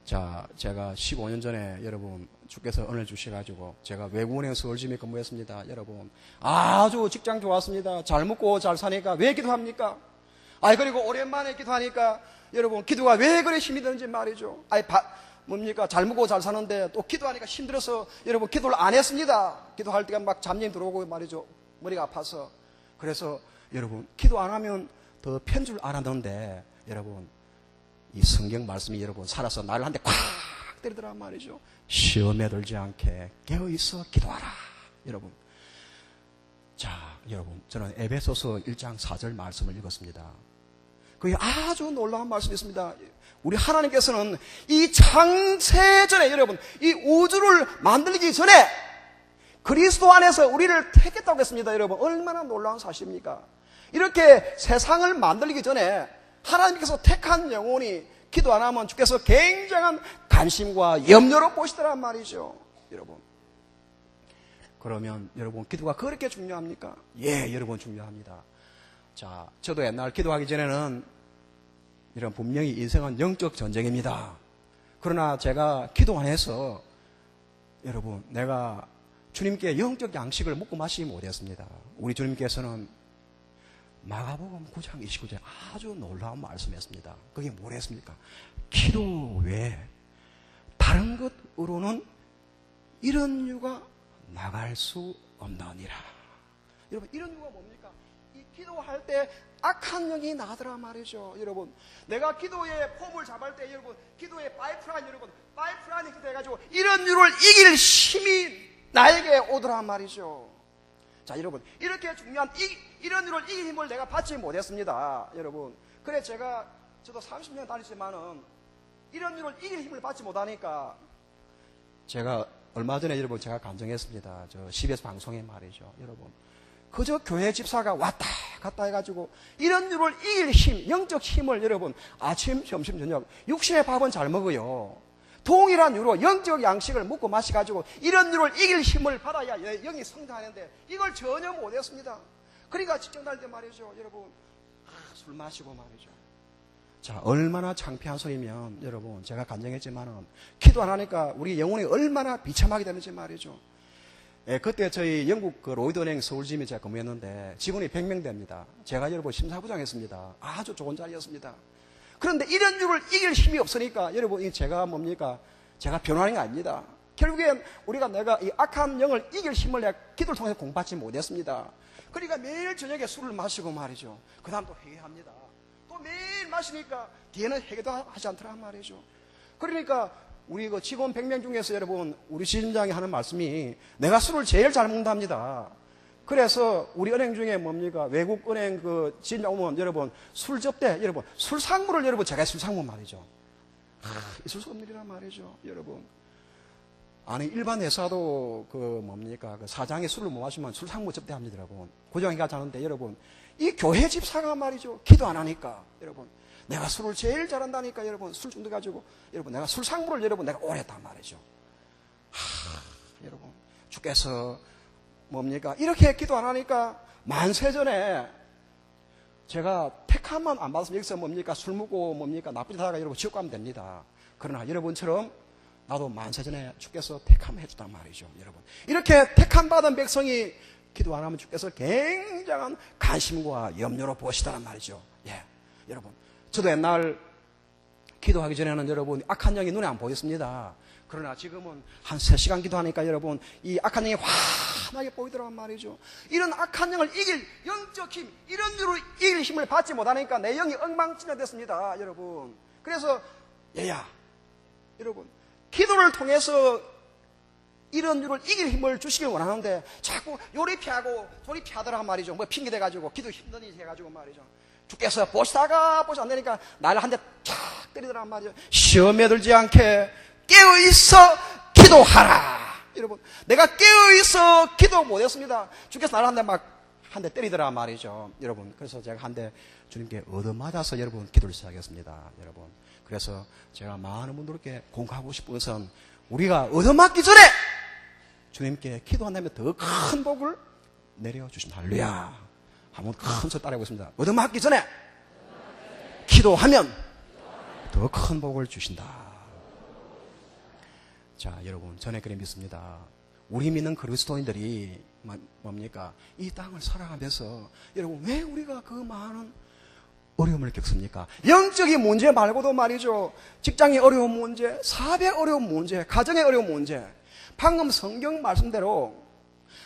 자, 제가 15년 전에 여러분 주께서 은혜를 주셔가지고 제가 외국은행 서울지점에 근무했습니다. 여러분, 아주 직장 좋았습니다. 잘 먹고 잘 사니까 왜 기도합니까? 그리고 오랜만에 기도하니까 여러분, 기도가 왜 그래 힘이 드는지 말이죠. 뭡니까? 잘 먹고 잘 사는데 또 기도하니까 힘들어서 여러분 기도를 안 했습니다. 기도할 때가 막 잠님 들어오고 말이죠. 머리가 아파서. 그래서 여러분, 기도 안 하면 더 편 줄 알았는데 여러분, 이 성경 말씀이 여러분 살아서 나를 한 대 콱 때리더란 말이죠. 시험에 들지 않게 깨어있어 기도하라. 여러분, 자, 여러분, 저는 에베소서 1장 4절 말씀을 읽었습니다. 그게 아주 놀라운 말씀이 있습니다. 우리 하나님께서는 이 창세전에 여러분, 이 우주를 만들기 전에 그리스도 안에서 우리를 택했다고 했습니다. 여러분, 얼마나 놀라운 사실입니까? 이렇게 세상을 만들기 전에 하나님께서 택한 영혼이 기도 안 하면 주께서 굉장한 관심과 염려로 보시더란 말이죠. 여러분, 그러면 여러분, 기도가 그렇게 중요합니까? 예, 여러분, 중요합니다. 자, 저도 옛날 기도하기 전에는 이런 분명히 인생은 영적 전쟁입니다. 그러나 제가 기도 안 해서 여러분, 내가 주님께 영적 양식을 먹고 마시지 못했습니다. 우리 주님께서는 마가복음 9장 29절에 아주 놀라운 말씀했습니다. 그게 뭐랬습니까? 기도 외에 다른 것으로는 이런 유가 나갈 수 없느니라. 여러분, 이런 유가 뭡니까? 이 기도할 때 악한 영이 나더라 말이죠. 여러분, 내가 기도의 폼을 잡을 때 여러분, 기도의 파이프라인이 돼가지고 이런 유를 이길 힘이 나에게 오더라 말이죠. 자, 여러분, 이렇게 중요한 이런 유를 이길 힘을 내가 받지 못했습니다. 여러분, 그래 저도 30년 다녔지만은 이런 유를 이길 힘을 받지 못하니까 제가 얼마 전에 여러분 제가 간증했습니다. 저 CBS 방송에 말이죠. 여러분, 그저 교회 집사가 왔다 갔다 해가지고 이런 유를 이길 힘, 영적 힘을 여러분 아침, 점심, 저녁 육신의 밥은 잘 먹어요. 동일한 유로 영적 양식을 먹고 마셔가지고 이런 유를 이길 힘을 받아야 영이 성장하는데 이걸 전혀 못했습니다. 그러니까 직장 다닐 때 말이죠. 여러분, 술 마시고 말이죠. 자, 얼마나 창피한 소리면 여러분, 제가 간증했지만은 기도 안 하니까 우리 영혼이 얼마나 비참하게 되는지 말이죠. 예, 그때 저희 영국 로이드은행 서울지점에 제가 근무했는데 직원이 100명 됩니다. 제가 여러분 심사부장 했습니다. 아주 좋은 자리였습니다. 그런데 이런 유를 이길 힘이 없으니까 여러분, 제가 뭡니까? 제가 변호하는 게 아닙니다. 결국엔 내가 이 악한 영을 이길 힘을 내가 기도를 통해서 공부하지 못했습니다. 그러니까 매일 저녁에 술을 마시고 말이죠. 그 다음 또 회개합니다. 또 매일 마시니까 뒤에는 회개도 하지 않더란 말이죠. 그러니까 우리 직원 100명 중에서 여러분, 우리 지점장이 하는 말씀이 내가 술을 제일 잘 먹는답니다. 그래서 우리 은행 중에 뭡니까? 외국 은행 지점장 오면 여러분, 술 접대, 여러분, 술상무를 여러분, 제가 술상무 말이죠. 있을 수 없는 일이란 말이죠. 여러분. 아니, 일반 회사도 뭡니까? 사장이 술을 못 마시면 술상무 접대합니다. 여러분. 고정이 가지 않은데 여러분, 이 교회 집사가 말이죠. 기도 안 하니까 여러분, 내가 술을 제일 잘한다니까 여러분, 술 좀 넣어가지고 여러분, 내가 술상무를 여러분, 내가 오래 했단 말이죠. 여러분, 주께서 뭡니까? 이렇게 기도 안 하니까 만세전에 제가 택함만 안 받았으면 여기서 뭡니까? 술 먹고 뭡니까? 나쁜 짓 하다가 여러분 지옥 가면 됩니다. 그러나 여러분처럼 나도 만세전에 주께서 택함 해주단 말이죠. 여러분, 이렇게 택함 받은 백성이 기도 안 하면 주께서 굉장한 관심과 염려로 보시더란 말이죠. 예, 여러분, 저도 옛날 기도하기 전에는 여러분 악한 영이 눈에 안 보였습니다. 그러나 지금은 한 3시간 기도하니까 여러분, 이 악한 영이 환하게 보이더란 말이죠. 이런 악한 영을 이길 영적 힘, 이런 유로 이길 힘을 받지 못하니까 내 영이 엉망진창됐습니다. 여러분, 그래서 여러분, 기도를 통해서 이런 유를 이길 힘을 주시길 원하는데 자꾸 요리 피하고 저리 피하더란 말이죠. 뭐 핑계대가지고 기도 힘드니 해가지고 말이죠. 주께서 보시다가 보시 안 되니까 나를 한 대 탁 때리더란 말이죠. 시험에 들지 않게 깨어있어 기도하라. 여러분, 내가 깨어있어 기도 못했습니다. 주께서 나를 한 대 때리더란 말이죠. 여러분, 그래서 제가 한 대 주님께 얻어맞아서 여러분 기도를 시작했습니다. 여러분, 그래서 제가 많은 분들께 공부하고 싶은 것은 우리가 얻어맞기 전에 주님께 기도한다면 더 큰 복을 내려주신다. 할렐루야. 한번 큰 소리 따라해보겠습니다. 얻어맞기 전에 기도하면 더 큰 복을 주신다. 자, 여러분, 저는 그래 믿습니다. 우리 믿는 그리스도인들이 뭡니까? 이 땅을 살아가면서 여러분, 왜 우리가 그 많은 어려움을 겪습니까? 영적인 문제 말고도 말이죠. 직장의 어려운 문제, 사업의 어려운 문제, 가정의 어려운 문제. 방금 성경 말씀대로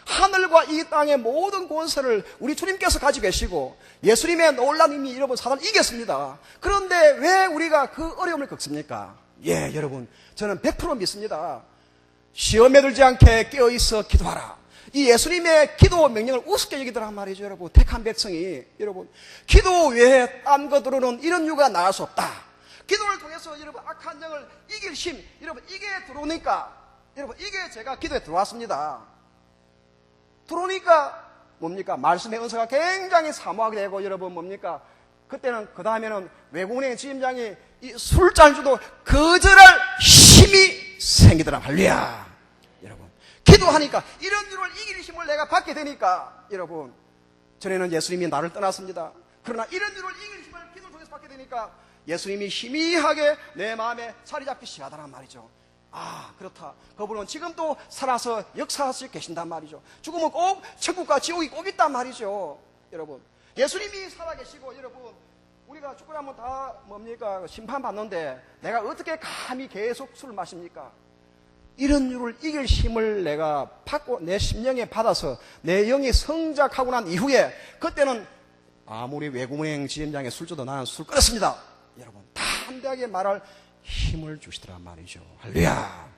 하늘과 이 땅의 모든 권세를 우리 주님께서 가지고 계시고 예수님의 놀라운 힘이 여러분 사단을 이겼습니다. 그런데 왜 우리가 그 어려움을 겪습니까? 예, 여러분, 저는 100% 믿습니다. 시험에 들지 않게 깨어있어 기도하라. 이 예수님의 기도 명령을 우습게 여기더란 말이죠, 여러분. 택한 백성이, 여러분, 기도 외에 딴 것으로는 이런 이유가 나올 수 없다. 기도를 통해서 여러분 악한 영을 이길 힘, 여러분 이게 들어오니까, 여러분 이게 제가 기도에 들어왔습니다. 들어오니까 뭡니까? 말씀의 은사가 굉장히 사모하게 되고, 여러분 뭡니까? 그때는 그 다음에는 외국은행 지점장이 이 술잔주도 거절할 힘이 생기더라. 할렐루야. 여러분, 기도하니까 이런 일을 이길 힘을 내가 받게 되니까, 여러분, 전에는 예수님이 나를 떠났습니다. 그러나 이런 일을 이길 힘을 기도를 통해서 받게 되니까 예수님이 희미하게 내 마음에 자리 잡기 시작하더란 말이죠. 아, 그렇다. 그분은 지금도 살아서 역사하시고 계신단 말이죠. 죽으면 꼭 천국과 지옥이 꼭 있단 말이죠. 여러분, 예수님이 살아계시고, 여러분, 우리가 죽고 나면 다 뭡니까? 심판받는데 내가 어떻게 감히 계속 술을 마십니까? 이런 일을 이길 힘을 내가 받고 내 심령에 받아서 내 영이 성장하고 난 이후에, 그때는 아무리 외국은행 지점장의 술주도 나는 술 끊었습니다. 여러분, 담대하게 말할 힘을 주시더란 말이죠. 할렐루야.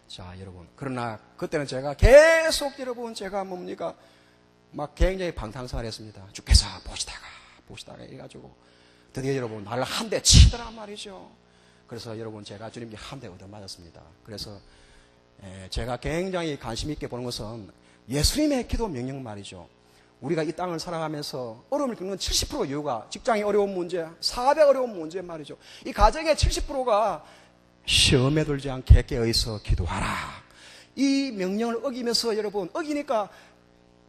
자, 여러분, 그러나 그때는 제가 계속, 여러분, 제가 뭡니까? 막 굉장히 방탕상을 했습니다. 주께서 보시다가 해가지고 드디어 여러분 나를 한 대 치더란 말이죠. 그래서 여러분 제가 주님께 한 대 얻어맞았습니다. 그래서 제가 굉장히 관심 있게 보는 것은 예수님의 기도 명령 말이죠. 우리가 이 땅을 살아가면서 어려움을 겪는 70% 이유가 직장의 어려운 문제, 사업의 어려운 문제 말이죠. 이 가정의 70%가 시험에 들지 않게 깨어있어 기도하라. 이 명령을 어기면서 여러분 어기니까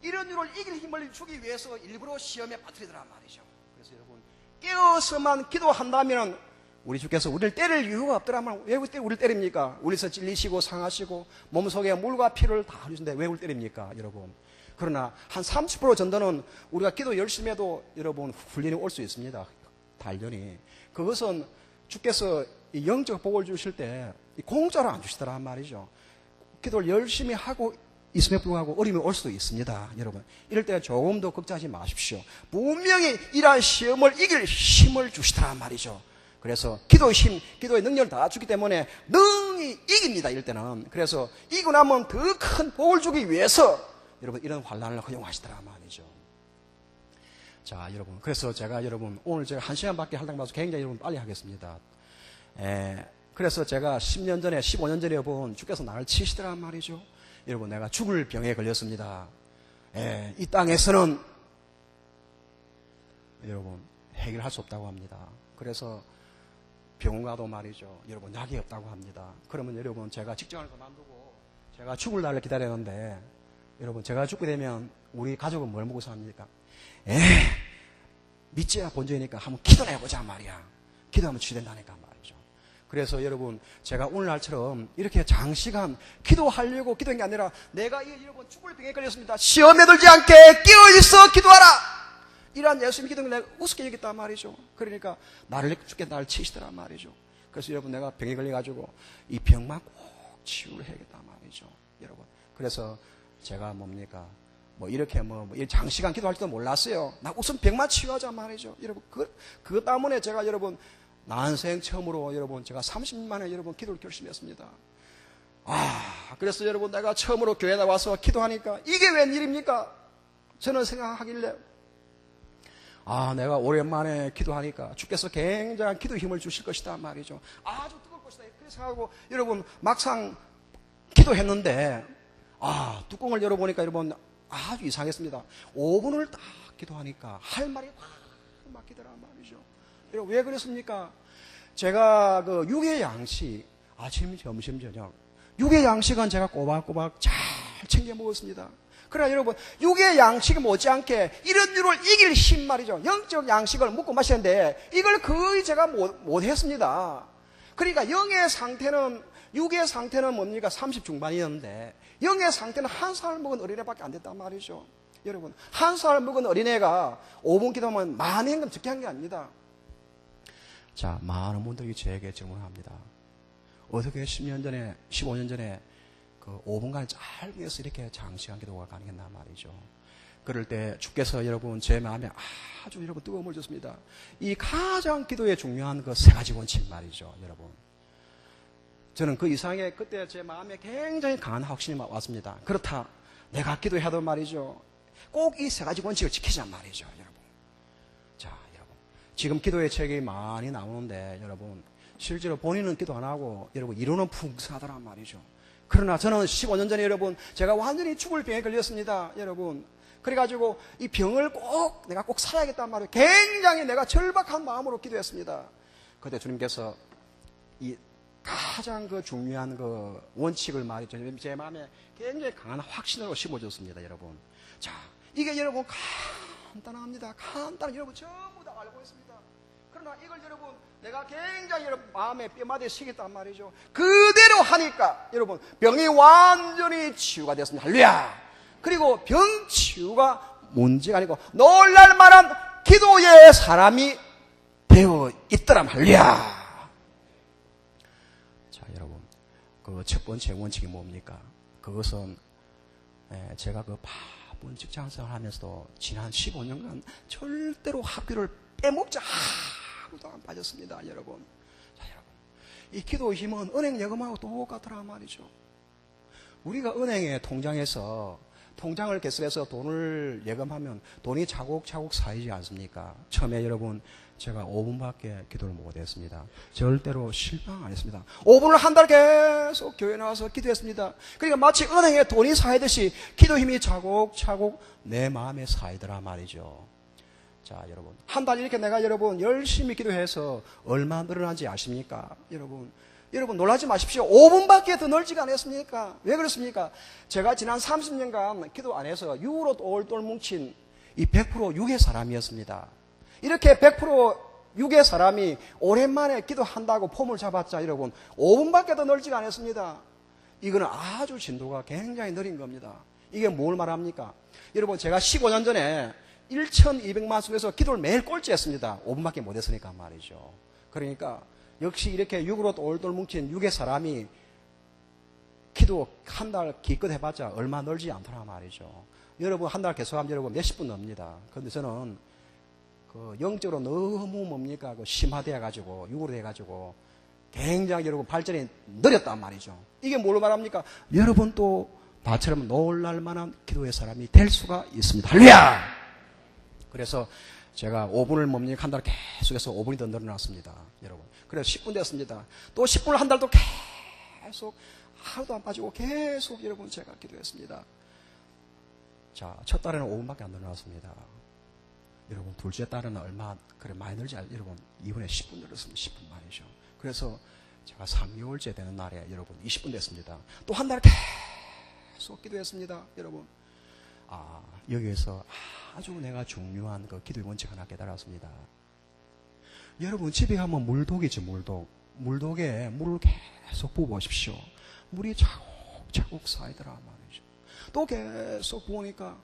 이런 일을 이길 힘을 주기 위해서 일부러 시험에 빠뜨리더란 말이죠. 그래서 여러분 깨어서만 기도한다면 우리 주께서 우리를 때릴 이유가 없더라면 왜 우리를 때립니까? 우리서 찔리시고 상하시고 몸속에 물과 피를 다 흘리시는데 왜 우리를 때립니까? 여러분. 그러나 한 30% 정도는 우리가 기도 열심히 해도 여러분 훈련이 올 수 있습니다. 단련이. 그것은 주께서 이 영적 복을 주실 때 공짜로 안 주시더란 말이죠. 기도를 열심히 하고 있음에 불구하고 어려움이 올 수도 있습니다. 여러분, 이럴 때 조금 더 걱정하지 마십시오. 분명히 이러한 시험을 이길 힘을 주시더란 말이죠. 그래서 기도의 힘, 기도의 능력을 다 주기 때문에 능히 이깁니다. 이럴 때는. 그래서 이기고 나면 더 큰 복을 주기 위해서 여러분 이런 환난을 허용하시더란 말이죠. 자, 여러분, 그래서 제가 여러분 오늘 제가 1시간밖에 할당 봐서 굉장히 여러분 빨리 하겠습니다. 그래서 제가 10년 전에 15년 전에 여러분 주께서 나를 치시더란 말이죠. 여러분, 내가 죽을 병에 걸렸습니다. 이 땅에서는 여러분 해결할 수 없다고 합니다. 그래서 병원 가도 말이죠. 여러분 약이 없다고 합니다. 그러면 여러분 제가 직장을 그만두고 제가 죽을 날을 기다렸는데 여러분 제가 죽게 되면 우리 가족은 뭘 먹고 삽니까? 믿지야 본전이니까 한번 기도를 해보자 말이야. 기도하면 치유된다니까 말이죠. 그래서 여러분 제가 오늘날처럼 이렇게 장시간 기도하려고 기도한 게 아니라 내가 여러분 죽을 병에 걸렸습니다. 시험에 들지 않게 깨어있어 기도하라. 이러한 예수님 기도를 내가 우습게 여겼단 말이죠. 그러니까 주께 나를 치시더란 말이죠. 그래서 여러분 내가 병에 걸려가지고 이 병만 꼭 치유를 해야겠단 말이죠. 여러분 그래서 제가 뭡니까 이렇게 장시간 기도할 줄도 몰랐어요. 나 우선 병만 치유하자 말이죠. 여러분 그것 때문에 제가 여러분 난생 처음으로 여러분 제가 30만에 여러분 기도를 결심했습니다. 그래서 여러분 내가 처음으로 교회에 나와서 기도하니까 이게 웬일입니까? 저는 생각하길래 내가 오랜만에 기도하니까 주께서 굉장한 기도 힘을 주실 것이다 말이죠. 아주 뜨거울 것이다. 그래서 생각하고 여러분 막상 기도했는데 뚜껑을 열어보니까 여러분 아주 이상했습니다. 5분을 딱 기도하니까 할 말이 확 막히더란 말이죠. 여러분 왜 그랬습니까? 제가 그 육의 양식 아침, 점심, 저녁 육의 양식은 제가 꼬박꼬박 잘 챙겨 먹었습니다. 그러나 여러분, 육의 양식이 못지않게 이런 유를 이길 힘 말이죠. 영적 양식을 먹고 마시는데 이걸 거의 제가 못했습니다. 그러니까 영의 상태는, 육의 상태는 뭡니까? 30 중반이었는데 영의 상태는 한 살 먹은 어린애밖에 안 됐단 말이죠. 여러분, 한 살 먹은 어린애가 5분 기도하면 많은 행금 적게 한 게 아닙니다. 자, 많은 분들이 저에게 질문합니다. 어떻게 10년 전에, 15년 전에 그 5분간 짧게서 이렇게 장시간 기도가 가능했나 말이죠. 그럴 때 주께서 여러분 제 마음에 아주 여러분 뜨거움을 줬습니다. 이 가장 기도에 중요한 그 세 가지 원칙 말이죠, 여러분. 저는 그 이상에 그때 제 마음에 굉장히 강한 확신이 왔습니다. 그렇다. 내가 기도해도 말이죠. 꼭 이 세 가지 원칙을 지키자 말이죠, 여러분. 자, 여러분. 지금 기도의 책이 많이 나오는데, 여러분. 실제로 본인은 기도 안 하고, 여러분, 이루는 풍성하더란 말이죠. 그러나 저는 15년 전에 여러분, 제가 완전히 죽을 병에 걸렸습니다, 여러분. 그래가지고 이 병을 내가 꼭 살아야겠단 말이에요. 굉장히 내가 절박한 마음으로 기도했습니다. 그때 주님께서 이 가장 그 중요한 그 원칙을 말이죠. 제 마음에 굉장히 강한 확신으로 심어줬습니다, 여러분. 자, 이게 여러분 간단합니다. 간단한 여러분 전부 다 알고 있습니다. 그러나 이걸 여러분 내가 굉장히 여러분 마음에 뼈마디에 새겼단 말이죠. 그대로 하니까 여러분 병이 완전히 치유가 됐습니다. 할렐루야. 그리고 병 치유가 문제가 아니고 놀랄 만한 기도의 사람이 되어 있더라. 할렐루야. 자, 여러분 그 첫 번째 원칙이 뭡니까? 그것은 제가 그 바쁜 직장생활 하면서도 지난 15년간 절대로 학교를 빼먹자 하루도 안 빠졌습니다, 여러분. 자, 여러분. 이 기도의 힘은 은행 예금하고 똑같더라 말이죠. 우리가 은행에 통장에서 통장을 개설해서 돈을 예금하면 돈이 차곡차곡 쌓이지 않습니까? 처음에 여러분 제가 5분밖에 기도를 못했습니다. 절대로 실망 안 했습니다. 5분을 한 달 계속 교회 나와서 기도했습니다. 그러니까 마치 은행에 돈이 쌓이듯이 기도 힘이 차곡차곡 내 마음에 쌓이더라 말이죠. 자, 여러분 한 달 이렇게 내가 여러분 열심히 기도해서 얼마 늘어난지 아십니까? 여러분 놀라지 마십시오. 5분밖에 더 늘지가 않았습니까? 왜 그렇습니까? 제가 지난 30년간 기도 안 해서 육으로 똘똘 뭉친 이 100% 육의 사람이었습니다. 이렇게 100% 육의 사람이 오랜만에 기도한다고 폼을 잡았자 여러분 5분밖에 더 늘지가 않았습니다. 이거는 아주 진도가 굉장히 느린 겁니다. 이게 뭘 말합니까? 여러분 제가 15년 전에 1,200만 속에서 기도를 매일 꼴찌했습니다. 5분밖에 못했으니까 말이죠. 그러니까 역시 이렇게 육으로 똘똘 뭉친 육의 사람이 기도 한 달 기껏 해봤자 얼마 늘지 않더라 말이죠. 여러분 한 달 계속하면 여러분 몇십 분 늡니다. 그런데 저는 그 영적으로 너무 뭡니까? 그 심화되어가지고 육으로 돼가지고 굉장히 여러분 발전이 느렸단 말이죠. 이게 뭘 말합니까? 여러분 또 나처럼 놀랄 만한 기도의 사람이 될 수가 있습니다. 할렐루야! 그래서 제가 5분을 뭡니까? 한 달 계속해서 5분이 더 늘어났습니다. 여러분. 그래서 10분 됐습니다. 또 10분을 한 달도 계속 하루도 안 빠지고 계속 여러분 제가 기도했습니다. 자, 첫 달에는 5분밖에 안 늘어났습니다. 여러분 둘째 달에는 얼마 그래 많이 늘지 않아요. 여러분 이번에 10분 늘었습니다. 10분 말이죠. 그래서 제가 3개월째 되는 날에 여러분 20분 됐습니다. 또 한 달 계속 기도했습니다. 여러분 여기에서 아주 내가 중요한 그 기도의 원칙 하나 깨달았습니다. 여러분 집에 가면 물독이죠. 물독에 물을 계속 부어보십시오. 물이 차곡차곡 쌓이더라 말이죠. 또 계속 부으니까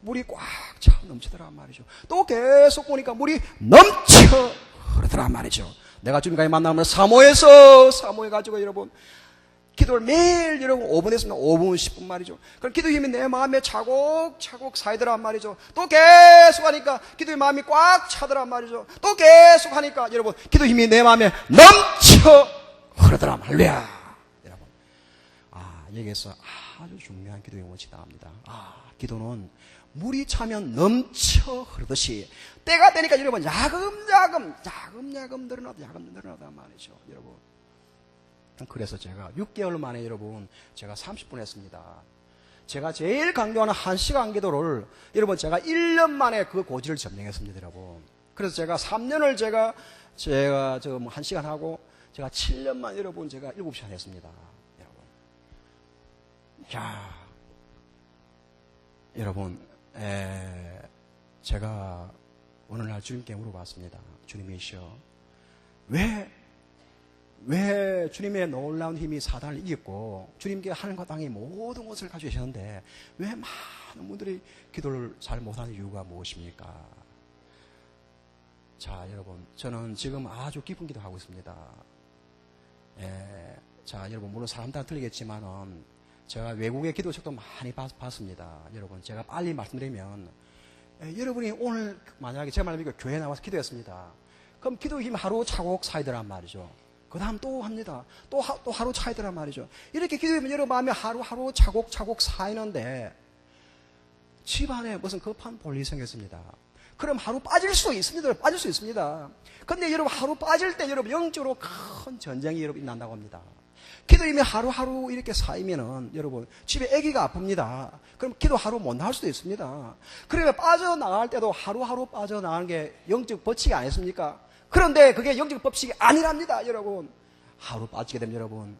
물이 꽉 차 넘치더라 말이죠. 또 계속 보니까 물이 넘쳐 흐르더라 말이죠. 내가 주님과의 만남을 사모해가지고 여러분 기도를 매일 여러분 5분 했습니다. 5분 10분 말이죠. 그럼 기도 힘이 내 마음에 차곡차곡 쌓이더란 말이죠. 또 계속 하니까 기도의 마음이 꽉 차더란 말이죠. 또 계속 하니까 여러분 기도 힘이 내 마음에 넘쳐 흐르더란 말이야. 여러분 여기에서 아주 중요한 기도의 원칙이 나옵니다. 기도는 물이 차면 넘쳐 흐르듯이 때가 되니까 여러분 야금야금 늘어나다 말이죠. 여러분 그래서 제가 6개월 만에 여러분 제가 30분 했습니다. 제가 제일 강조하는 1시간 기도를 여러분 제가 1년 만에 그 고지를 점령했습니다. 여러분 그래서 제가 3년을 제가 지금 1시간 하고 제가 7년 만에 여러분 제가 7시간 했습니다. 여러분 자, 여러분, 제가 오늘날 주님께 물어봤습니다. 주님이시여, 왜 주님의 놀라운 힘이 사단을 이겼고 주님께 하늘과 땅의 모든 것을 가지고 계셨는데 왜 많은 분들이 기도를 잘 못하는 이유가 무엇입니까? 자, 여러분, 저는 지금 아주 깊은 기도하고 있습니다. 자, 여러분, 물론 사람들은 틀리겠지만은 제가 외국의 기도책도 많이 봤습니다. 여러분, 제가 빨리 말씀드리면 여러분이 오늘 만약에 제가 말하면 교회 나와서 기도했습니다. 그럼 기도 힘 하루 차곡 쌓이더란 말이죠. 그 다음 또 합니다. 또 하루 차이더란 말이죠. 이렇게 기도하면 여러분 마음에 하루하루 차곡차곡 쌓이는데 집안에 무슨 급한 볼일이 생겼습니다. 그럼 하루 빠질 수 있습니다. 빠질 수 있습니다. 근데 여러분 하루 빠질 때 여러분 영적으로 큰 전쟁이 여러분 난다고 합니다. 기도임이 하루하루 이렇게 쌓이면은 여러분 집에 아기가 아픕니다. 그럼 기도 하루 못 나갈 수도 있습니다. 그러면 빠져나갈 때도 하루하루 빠져나가는 게 영적 법칙이 아니겠습니까? 그런데 그게 영적 법칙이 아니랍니다, 여러분. 하루 빠지게 되면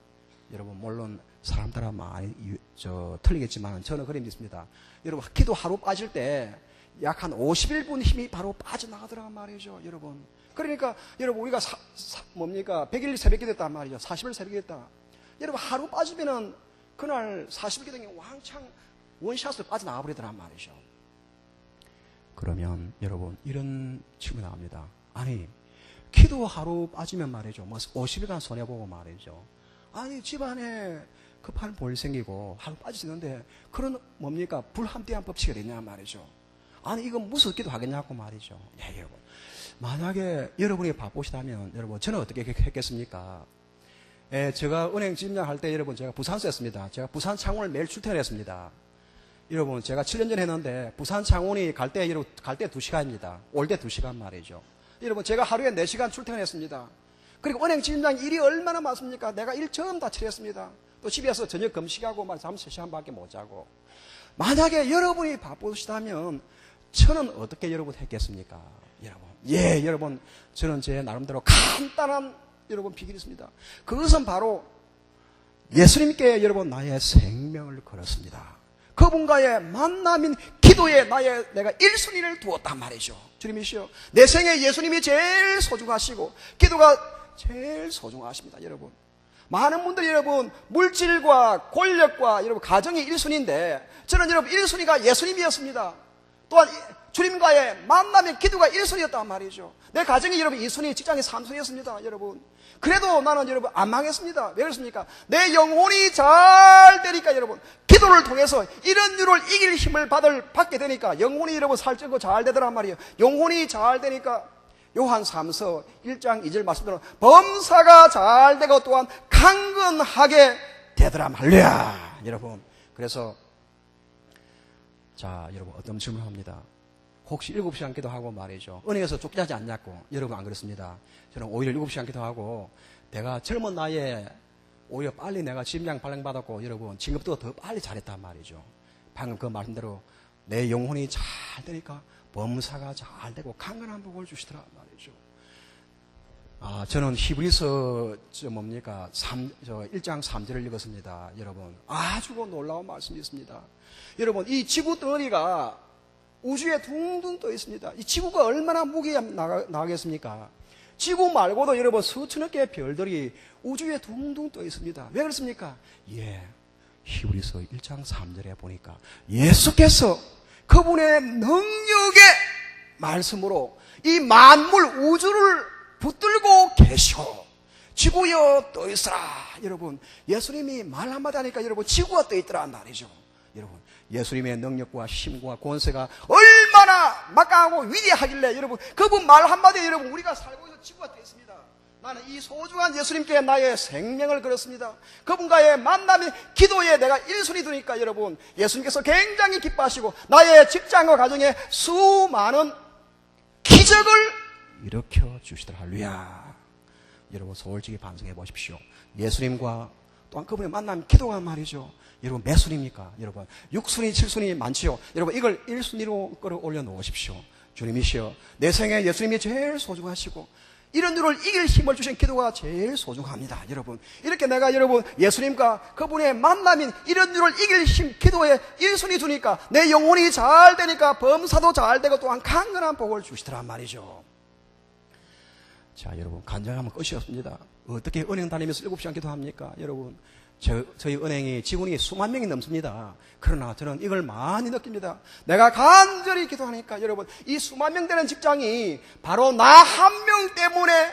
여러분 물론 사람 따라 많이 틀리겠지만 저는 그런 게 있습니다. 여러분 기도 하루 빠질 때 약 한 51분 힘이 바로 빠져나가더란 말이죠, 여러분. 그러니까 여러분 우리가 100일 새벽이 됐단 말이죠. 40일 새벽이 됐다. 여러분 하루 빠지면은 그날 40일 되면 왕창 원샷으로 빠져나가 버리더란 말이죠. 그러면 여러분 이런 질문이 나옵니다. 아니 기도 하루 빠지면 말이죠. 뭐 50일간 손해보고 말이죠. 아니 집안에 급한 볼일 생기고 하루 빠질 수 있는데 그런 뭡니까? 불합리한 법칙이 있냐 말이죠. 아니 이건 무슨 기도 하겠냐고 말이죠. 예, 여러분. 만약에 여러분이 바쁘시다면 여러분 저는 어떻게 했겠습니까? 제가 은행 집장 할 때 여러분 제가 부산서 했습니다. 제가 부산 창원을 매일 출퇴근했습니다. 여러분 제가 7년 전에 했는데 부산 창원이 갈 때 2시간입니다. 올 때 2시간 말이죠. 여러분 제가 하루에 4시간 출퇴근했습니다. 그리고 은행 집장 일이 얼마나 많습니까? 내가 일 처음 다 처리했습니다. 또 집에서 저녁 금식하고 막 잠 3시간밖에 못 자고. 만약에 여러분이 바쁘시다면 저는 어떻게 여러분 했겠습니까? 여러분. 예, 여러분. 저는 제 나름대로 간단한 여러분 비결이 있습니다. 그것은 바로 예수님께 여러분 나의 생명을 걸었습니다. 그분과의 만남인 기도에 내가 1순위를 두었단 말이죠. 주님이시여. 내 생에 예수님이 제일 소중하시고 기도가 제일 소중하십니다, 여러분. 많은 분들이 여러분 물질과 권력과 여러분 가정이 1순위인데 저는 여러분 1순위가 예수님이었습니다. 또한 주님과의 만남의 기도가 1순위였단 말이죠. 내 가정이 여러분 2순위, 직장이 3순위였습니다, 여러분. 그래도 나는 여러분 안 망했습니다. 왜 그렇습니까? 내 영혼이 잘 되니까 여러분 기도를 통해서 이런 일을 이길 힘을 받게 되니까 영혼이 여러분 살찌고 잘 되더란 말이에요. 영혼이 잘 되니까 요한 3서 1장 2절 말씀대로 범사가 잘 되고 또한 강건하게 되더라 말이야, 여러분. 그래서 자, 여러분 어떤 질문을 합니다. 혹시 7시간 기도하고 말이죠. 은혜에서 쫓기지 않냐고. 여러분 안 그렇습니다. 저는 오히려 7시간 기도하고 내가 젊은 나이에 오히려 빨리 내가 집량 발령받았고 여러분 지금부터 더 빨리 잘했단 말이죠. 방금 그 말씀대로 내 영혼이 잘 되니까 범사가 잘 되고 강건한 복을 주시더라 말이죠. 저는 히브리서 1장 3절을 읽었습니다. 여러분 아주 놀라운 말씀이 있습니다. 여러분 이 지구 덩어리가 우주에 둥둥 떠 있습니다. 이 지구가 얼마나 무게가 나가겠습니까? 지구 말고도 여러분 수천억 개의 별들이 우주에 둥둥 떠 있습니다. 왜 그렇습니까? 예, 히브리서 1장 3절에 보니까 예수께서 그분의 능력의 말씀으로 이 만물 우주를 붙들고 계시고 지구여 떠 있으라. 여러분 예수님이 말 한마디 하니까 여러분 지구가 떠 있더라 말이죠. 여러분 예수님의 능력과 힘과 권세가 얼마나 막강하고 위대하길래 여러분 그분 말 한마디에 여러분 우리가 살고 있는 지구가 떠 있습니다. 나는 이 소중한 예수님께 나의 생명을 걸었습니다. 그분과의 만남이 기도에 내가 1순위 두니까 여러분 예수님께서 굉장히 기뻐하시고 나의 직장과 가정에 수많은 기적을 일으켜 주시더라. 할렐루야. 여러분 솔직히 반성해 보십시오. 예수님과 또한 그분의 만남 기도가 말이죠. 여러분 몇 순위입니까? 여러분 6순위 7순위 많지요. 여러분 이걸 1순위로 끌어올려 놓으십시오. 주님이시여 내 생에 예수님이 제일 소중하시고 이런 일을 이길 힘을 주신 기도가 제일 소중합니다. 여러분, 이렇게 내가 여러분 예수님과 그분의 만남인 이런 일을 이길 힘, 기도에 1순위 두니까 내 영혼이 잘 되니까 범사도 잘 되고 또한 강건한 복을 주시더란 말이죠. 자, 여러분, 간증하면 끝이 없습니다. 어떻게 은행 다니면서 7시간 기도합니까? 여러분, 저희 은행이 직원이 수만 명이 넘습니다. 그러나 저는 이걸 많이 느낍니다. 내가 간절히 기도하니까 여러분, 이 수만 명 되는 직장이 바로 나 한 명 때문에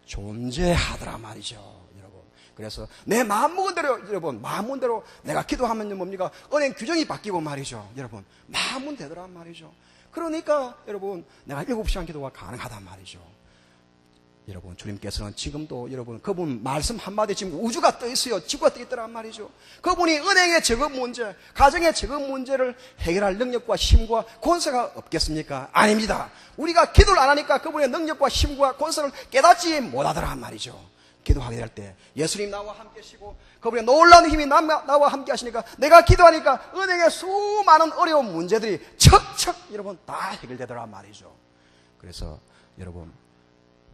존재하더라 말이죠. 여러분, 그래서 내 마음먹은 대로 여러분, 마음먹은 대로 내가 기도하면 뭡니까? 은행 규정이 바뀌고 말이죠. 여러분, 마음은 되더란 말이죠. 그러니까 여러분, 내가 7시간 기도가 가능하단 말이죠. 여러분, 주님께서는 지금도 여러분 그분 말씀 한마디 지금 우주가 떠 있어요. 지구가 떠 있더란 말이죠. 그분이 은행의 적업 문제, 가정의 적업 문제를 해결할 능력과 힘과 권세가 없겠습니까? 아닙니다. 우리가 기도를 안 하니까 그분의 능력과 힘과 권세를 깨닫지 못하더란 말이죠. 기도하게 될 때 예수님 나와 함께 하시고 그분의 놀라운 힘이 나와 함께 하시니까 내가 기도하니까 은행의 수많은 어려운 문제들이 척척 여러분 다 해결되더란 말이죠. 그래서 여러분,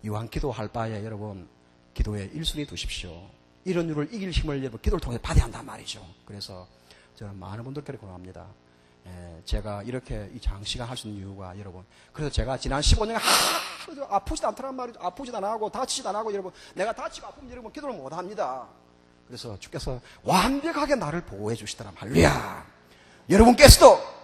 이왕 기도할 바에 여러분 기도에 1순위 두십시오. 이런 일을 이길 힘을 여러분 기도를 통해 받아야 한단 말이죠. 그래서 저는 많은 분들께 권합니다. 제가 이렇게 이 장시간 할 수 있는 이유가 여러분, 그래서 제가 지난 15년에 아프지도 않더란 말이죠. 아프지도 안 하고 다치지도 안 하고 여러분, 내가 다치고 아프면 여러분 기도를 못 합니다. 그래서 주께서 완벽하게 나를 보호해 주시더라. 할렐루야. 여러분께서도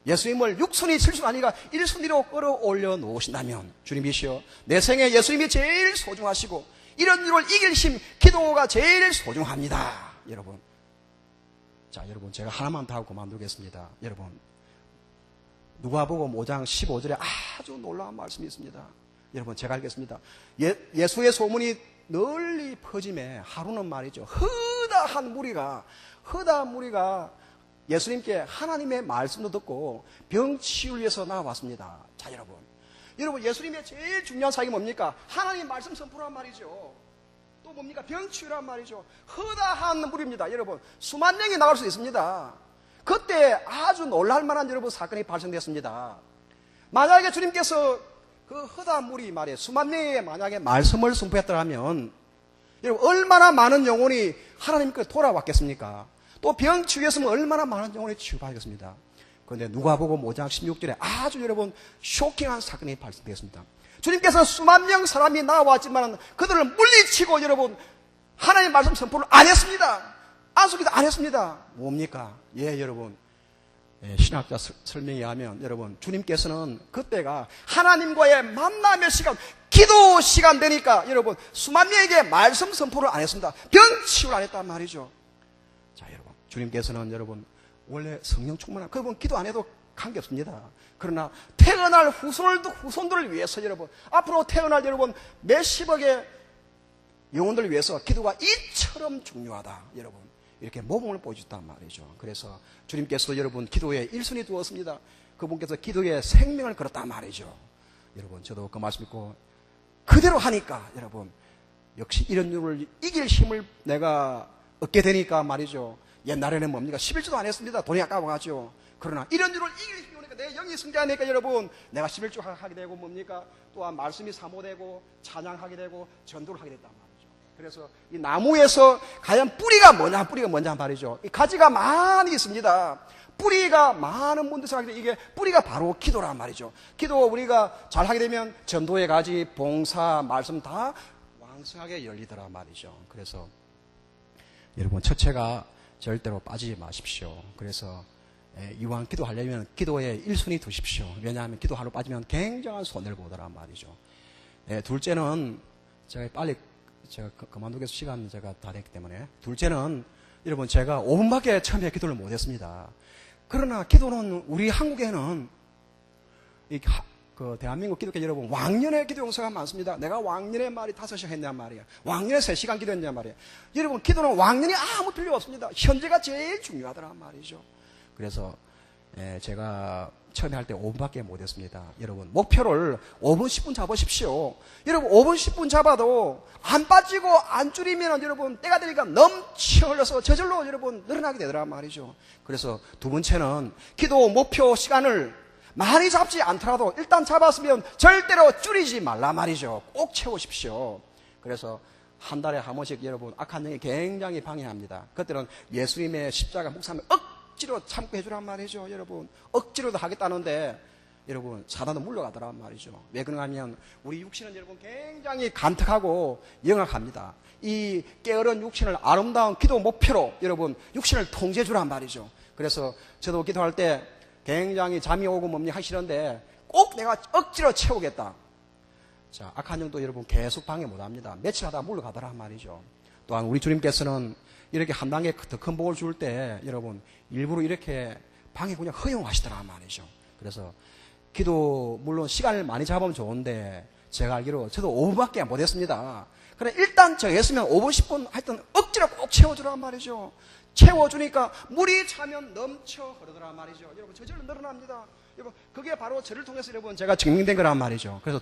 예수님을 6순위, 7순위 아니라 1순위로 끌어올려 놓으신다면 주님이시여, 내 생에 예수님이 제일 소중하시고 이런 일을 이길 힘, 기도가 제일 소중합니다. 여러분, 자, 여러분, 제가 하나만 더 하고 그만두겠습니다. 여러분, 누가복음 5장 15절에 아주 놀라운 말씀이 있습니다. 여러분, 제가 알겠습니다. 예수의 소문이 널리 퍼짐에 하루는 말이죠, 허다한 무리가 예수님께 하나님의 말씀도 듣고 병 치유를 위해서 나와왔습니다. 자, 여러분, 예수님의 제일 중요한 사역이 뭡니까? 하나님 말씀 선포란 말이죠. 또 뭡니까? 병 치유란 말이죠. 허다한 무리입니다. 여러분, 수만 명이 나갈 수 있습니다. 그때 아주 놀랄만한 여러분 사건이 발생됐습니다. 만약에 주님께서 그 허다한 무리 말에 수만 명에게 만약에 말씀을 선포했더라면 여러분, 얼마나 많은 영혼이 하나님께 돌아왔겠습니까? 또 병 치유했으면 얼마나 많은 영혼이 치유받겠습니다. 그런데 누가복음 5장 16절에 아주 여러분 쇼킹한 사건이 발생되었습니다. 주님께서 수만 명 사람이 나왔지만 그들을 물리치고 여러분 하나님의 말씀 선포를 안 했습니다. 안수기도 안 했습니다. 뭡니까? 여러분, 신학자 설명에 하면 여러분, 주님께서는 그때가 하나님과의 만남의 시간, 기도 시간 되니까 여러분 수만 명에게 말씀 선포를 안 했습니다. 병 치유를 안 했단 말이죠. 자, 여러분, 주님께서는 여러분 원래 성령 충만한 그분 기도 안 해도 관계없습니다. 그러나 태어날 후손들을 위해서 여러분, 앞으로 태어날 여러분 몇십억의 영혼들을 위해서 기도가 이처럼 중요하다. 여러분, 이렇게 모범을 보여줬단 말이죠. 그래서 주님께서도 여러분 기도에 1순위 두었습니다. 그분께서 기도에 생명을 걸었단 말이죠. 여러분, 저도 그 말씀 믿고 그대로 하니까 여러분 역시 이런 일을 이길 힘을 내가 얻게 되니까 말이죠. 옛날에는 뭡니까? 11조도 안 했습니다. 돈이 아까워가지고. 그러나 이런 일을 이길 힘이 오니까 내 영이 승자하니까 여러분 내가 11조 하게 되고 뭡니까? 또한 말씀이 사모되고 찬양하게 되고 전도를 하게 됐단 말이죠. 그래서 이 나무에서 과연 뿌리가 뭔지 말이죠. 이 가지가 많이 있습니다. 뿌리가 많은 분들 생각하는데 이게 뿌리가 바로 기도란 말이죠. 기도 우리가 잘 하게 되면 전도의 가지, 봉사, 말씀 다 왕성하게 열리더란 말이죠. 그래서 여러분 첫째가 절대로 빠지지 마십시오. 그래서 이왕 기도하려면 기도에 1순위 두십시오. 왜냐하면 기도 하루 빠지면 굉장한 손해를 보더란 말이죠. 둘째는 제가 그만두겠습니다. 시간 제가 다 됐기 때문에. 둘째는 여러분 제가 5분밖에 처음에 기도를 못했습니다. 그러나 기도는 우리 한국에는 대한민국 기독교 여러분 왕년의 기도 용서가 많습니다. 내가 왕년의 말이 5시간 했냔 말이야. 왕년에 3시간 기도했냔 말이야. 여러분 기도는 왕년이 아무 필요 없습니다. 현재가 제일 중요하더란 말이죠. 그래서 제가 처음에 할 때 5분밖에 못했습니다. 여러분 목표를 5분 10분 잡으십시오. 여러분 5분 10분 잡아도 안 빠지고 안 줄이면 여러분 때가 되니까 넘쳐 흘러서 저절로 여러분 늘어나게 되더란 말이죠. 그래서 두 번째는 기도 목표 시간을 많이 잡지 않더라도 일단 잡았으면 절대로 줄이지 말라 말이죠. 꼭 채우십시오. 그래서 한 달에 한 번씩 여러분 악한 영이 굉장히 방해합니다. 그때는 예수님의 십자가 묵상을 억지로 참고 해주란 말이죠. 여러분 억지로도 하겠다는데 여러분 사단은 물러가더란 말이죠. 왜 그런가 하면 우리 육신은 여러분 굉장히 간특하고 영악합니다. 이 깨어른 육신을 아름다운 기도 목표로 여러분 육신을 통제해 주란 말이죠. 그래서 저도 기도할 때 굉장히 잠이 오고 뭡니 하기 싫은데 꼭 내가 억지로 채우겠다. 자, 악한 영도 여러분 계속 방해 못합니다. 며칠 하다가 물러가더란 말이죠. 또한 우리 주님께서는 이렇게 한 단계 더 큰 복을 줄 때 여러분 일부러 이렇게 방해 그냥 허용하시더란 말이죠. 그래서 기도 물론 시간을 많이 잡으면 좋은데 제가 알기로 저도 5분밖에 못했습니다. 그래 일단 저 했으면 5분 10분 하여튼 억지로 꼭 채워주란 말이죠. 채워주니까 물이 차면 넘쳐 흐르더란 말이죠. 여러분 저절로 늘어납니다. 여러분 그게 바로 저를 통해서 여러분 제가 증명된 거란 말이죠. 그래서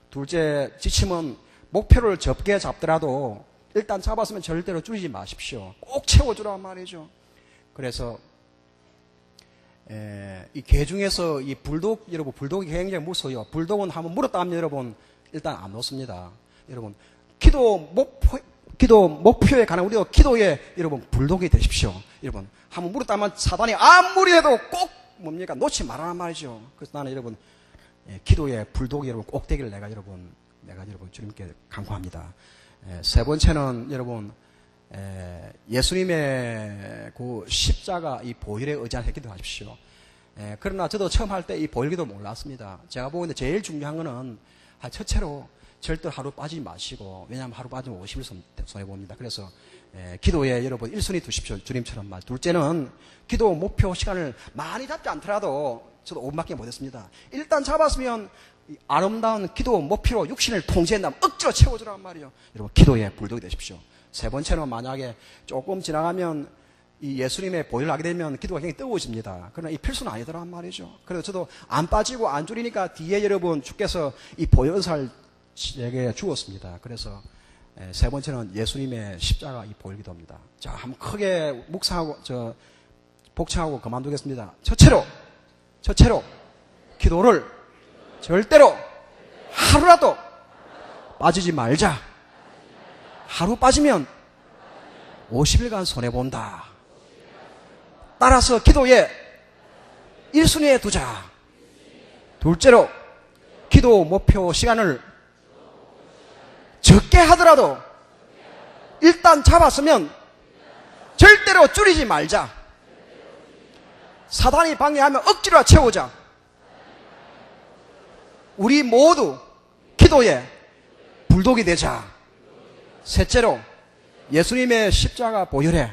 둘째 지침은 목표를 적게 잡더라도 일단 잡았으면 절대로 줄이지 마십시오. 꼭 채워주란 말이죠. 그래서 이 개 중에서 이 불독, 여러분, 불독이 굉장히 무서워요. 불독은 한번 물었다 하면 여러분, 일단 안 놓습니다. 여러분, 기도 목표에 관한 우리도 기도에 여러분, 불독이 되십시오. 여러분, 한번 물었다 하면 사단이 아무리 해도 꼭 뭡니까? 놓지 말라는 말이죠. 그래서 나는 여러분, 기도에 불독이 여러분 꼭 되기를 내가 여러분 주님께 간구합니다. 세 번째는 여러분, 예수님의 그 십자가 이 보혈에 의지한 기도 하십시오. 그러나 저도 처음 할 때 이 보혈기도 몰랐습니다. 제가 보는데 제일 중요한 거는 첫째로 절대 하루 빠지지 마시고, 왜냐하면 하루 빠지면 50일 손해봅니다. 그래서 기도에 여러분 1순위 두십시오. 주님처럼 말. 둘째는 기도 목표 시간을 많이 잡지 않더라도 저도 5분밖에 못했습니다. 일단 잡았으면 아름다운 기도 목표로 육신을 통제한다면 억지로 채워주란 말이죠. 여러분 기도에 불독이 되십시오. 세 번째는 만약에 조금 지나가면 이 예수님의 보혈을 하게 되면 기도가 굉장히 뜨거워집니다. 그러나 이 필수는 아니더란 말이죠. 그래서 저도 안 빠지고 안 줄이니까 뒤에 여러분 주께서 이 보혈살 제게 주었습니다. 그래서 세 번째는 예수님의 십자가 이 보혈 기도입니다. 자, 한번 크게 묵상하고 복창하고 그만두겠습니다. 첫째로 기도를 절대로 하루라도 빠지지 말자. 하루 빠지면 50일간 손해본다. 따라서 기도에 1순위에 두자. 둘째로 기도 목표 시간을 적게 하더라도 일단 잡았으면 절대로 줄이지 말자. 사단이 방해하면 억지로 채우자. 우리 모두 기도에 불독이 되자. 셋째로 예수님의 십자가 보혈에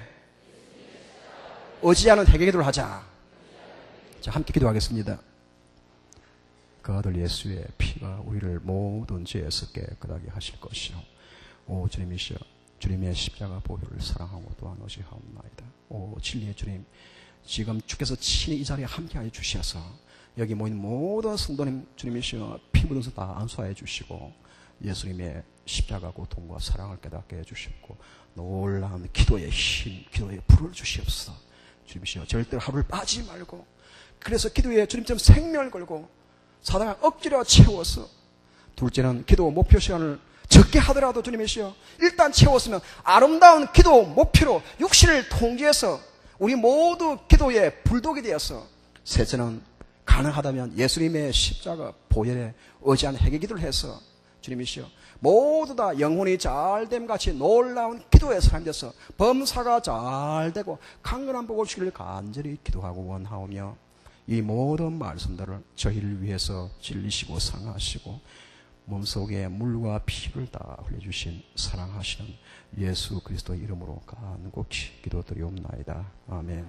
의지하는 회개기도를 하자. 자, 함께 기도하겠습니다. 그 아들 예수의 피가 우리를 모든 죄에서 깨끗하게 하실 것이요. 오 주님이시여, 주님의 십자가 보혈을 사랑하고 또한 의지하옵나이다. 오 진리의 주님, 지금 주께서 친히 이 자리에 함께하여 주셔서 여기 모인 모든 성도님 주님이시여 피 묻은 수 다 안수하여 주시고 예수님의 십자가 고통과 사랑을 깨닫게 해주셨고 놀라운 기도의 힘, 기도의 불을 주시옵소서. 주님이시여 절대로 하루를 빠지지 말고, 그래서 기도에 주님처럼 생명을 걸고 사단을 억지로 채워서, 둘째는 기도 목표 시간을 적게 하더라도 주님이시여 일단 채웠으면 아름다운 기도 목표로 육신을 통제해서 우리 모두 기도에 불독이 되어서, 셋째는 가능하다면 예수님의 십자가 보혈에 의지한 회개기도를 해서 주님이시여 모두 다 영혼이 잘됨 같이 놀라운 기도의 사람이 되어서 범사가 잘되고 강건한 복을 주기를 간절히 기도하고 원하오며, 이 모든 말씀들을 저희를 위해서 진리시고 상하시고 몸속에 물과 피를 다 흘려주신 사랑하시는 예수 그리스도의 이름으로 간곡히 기도드리옵나이다. 아멘.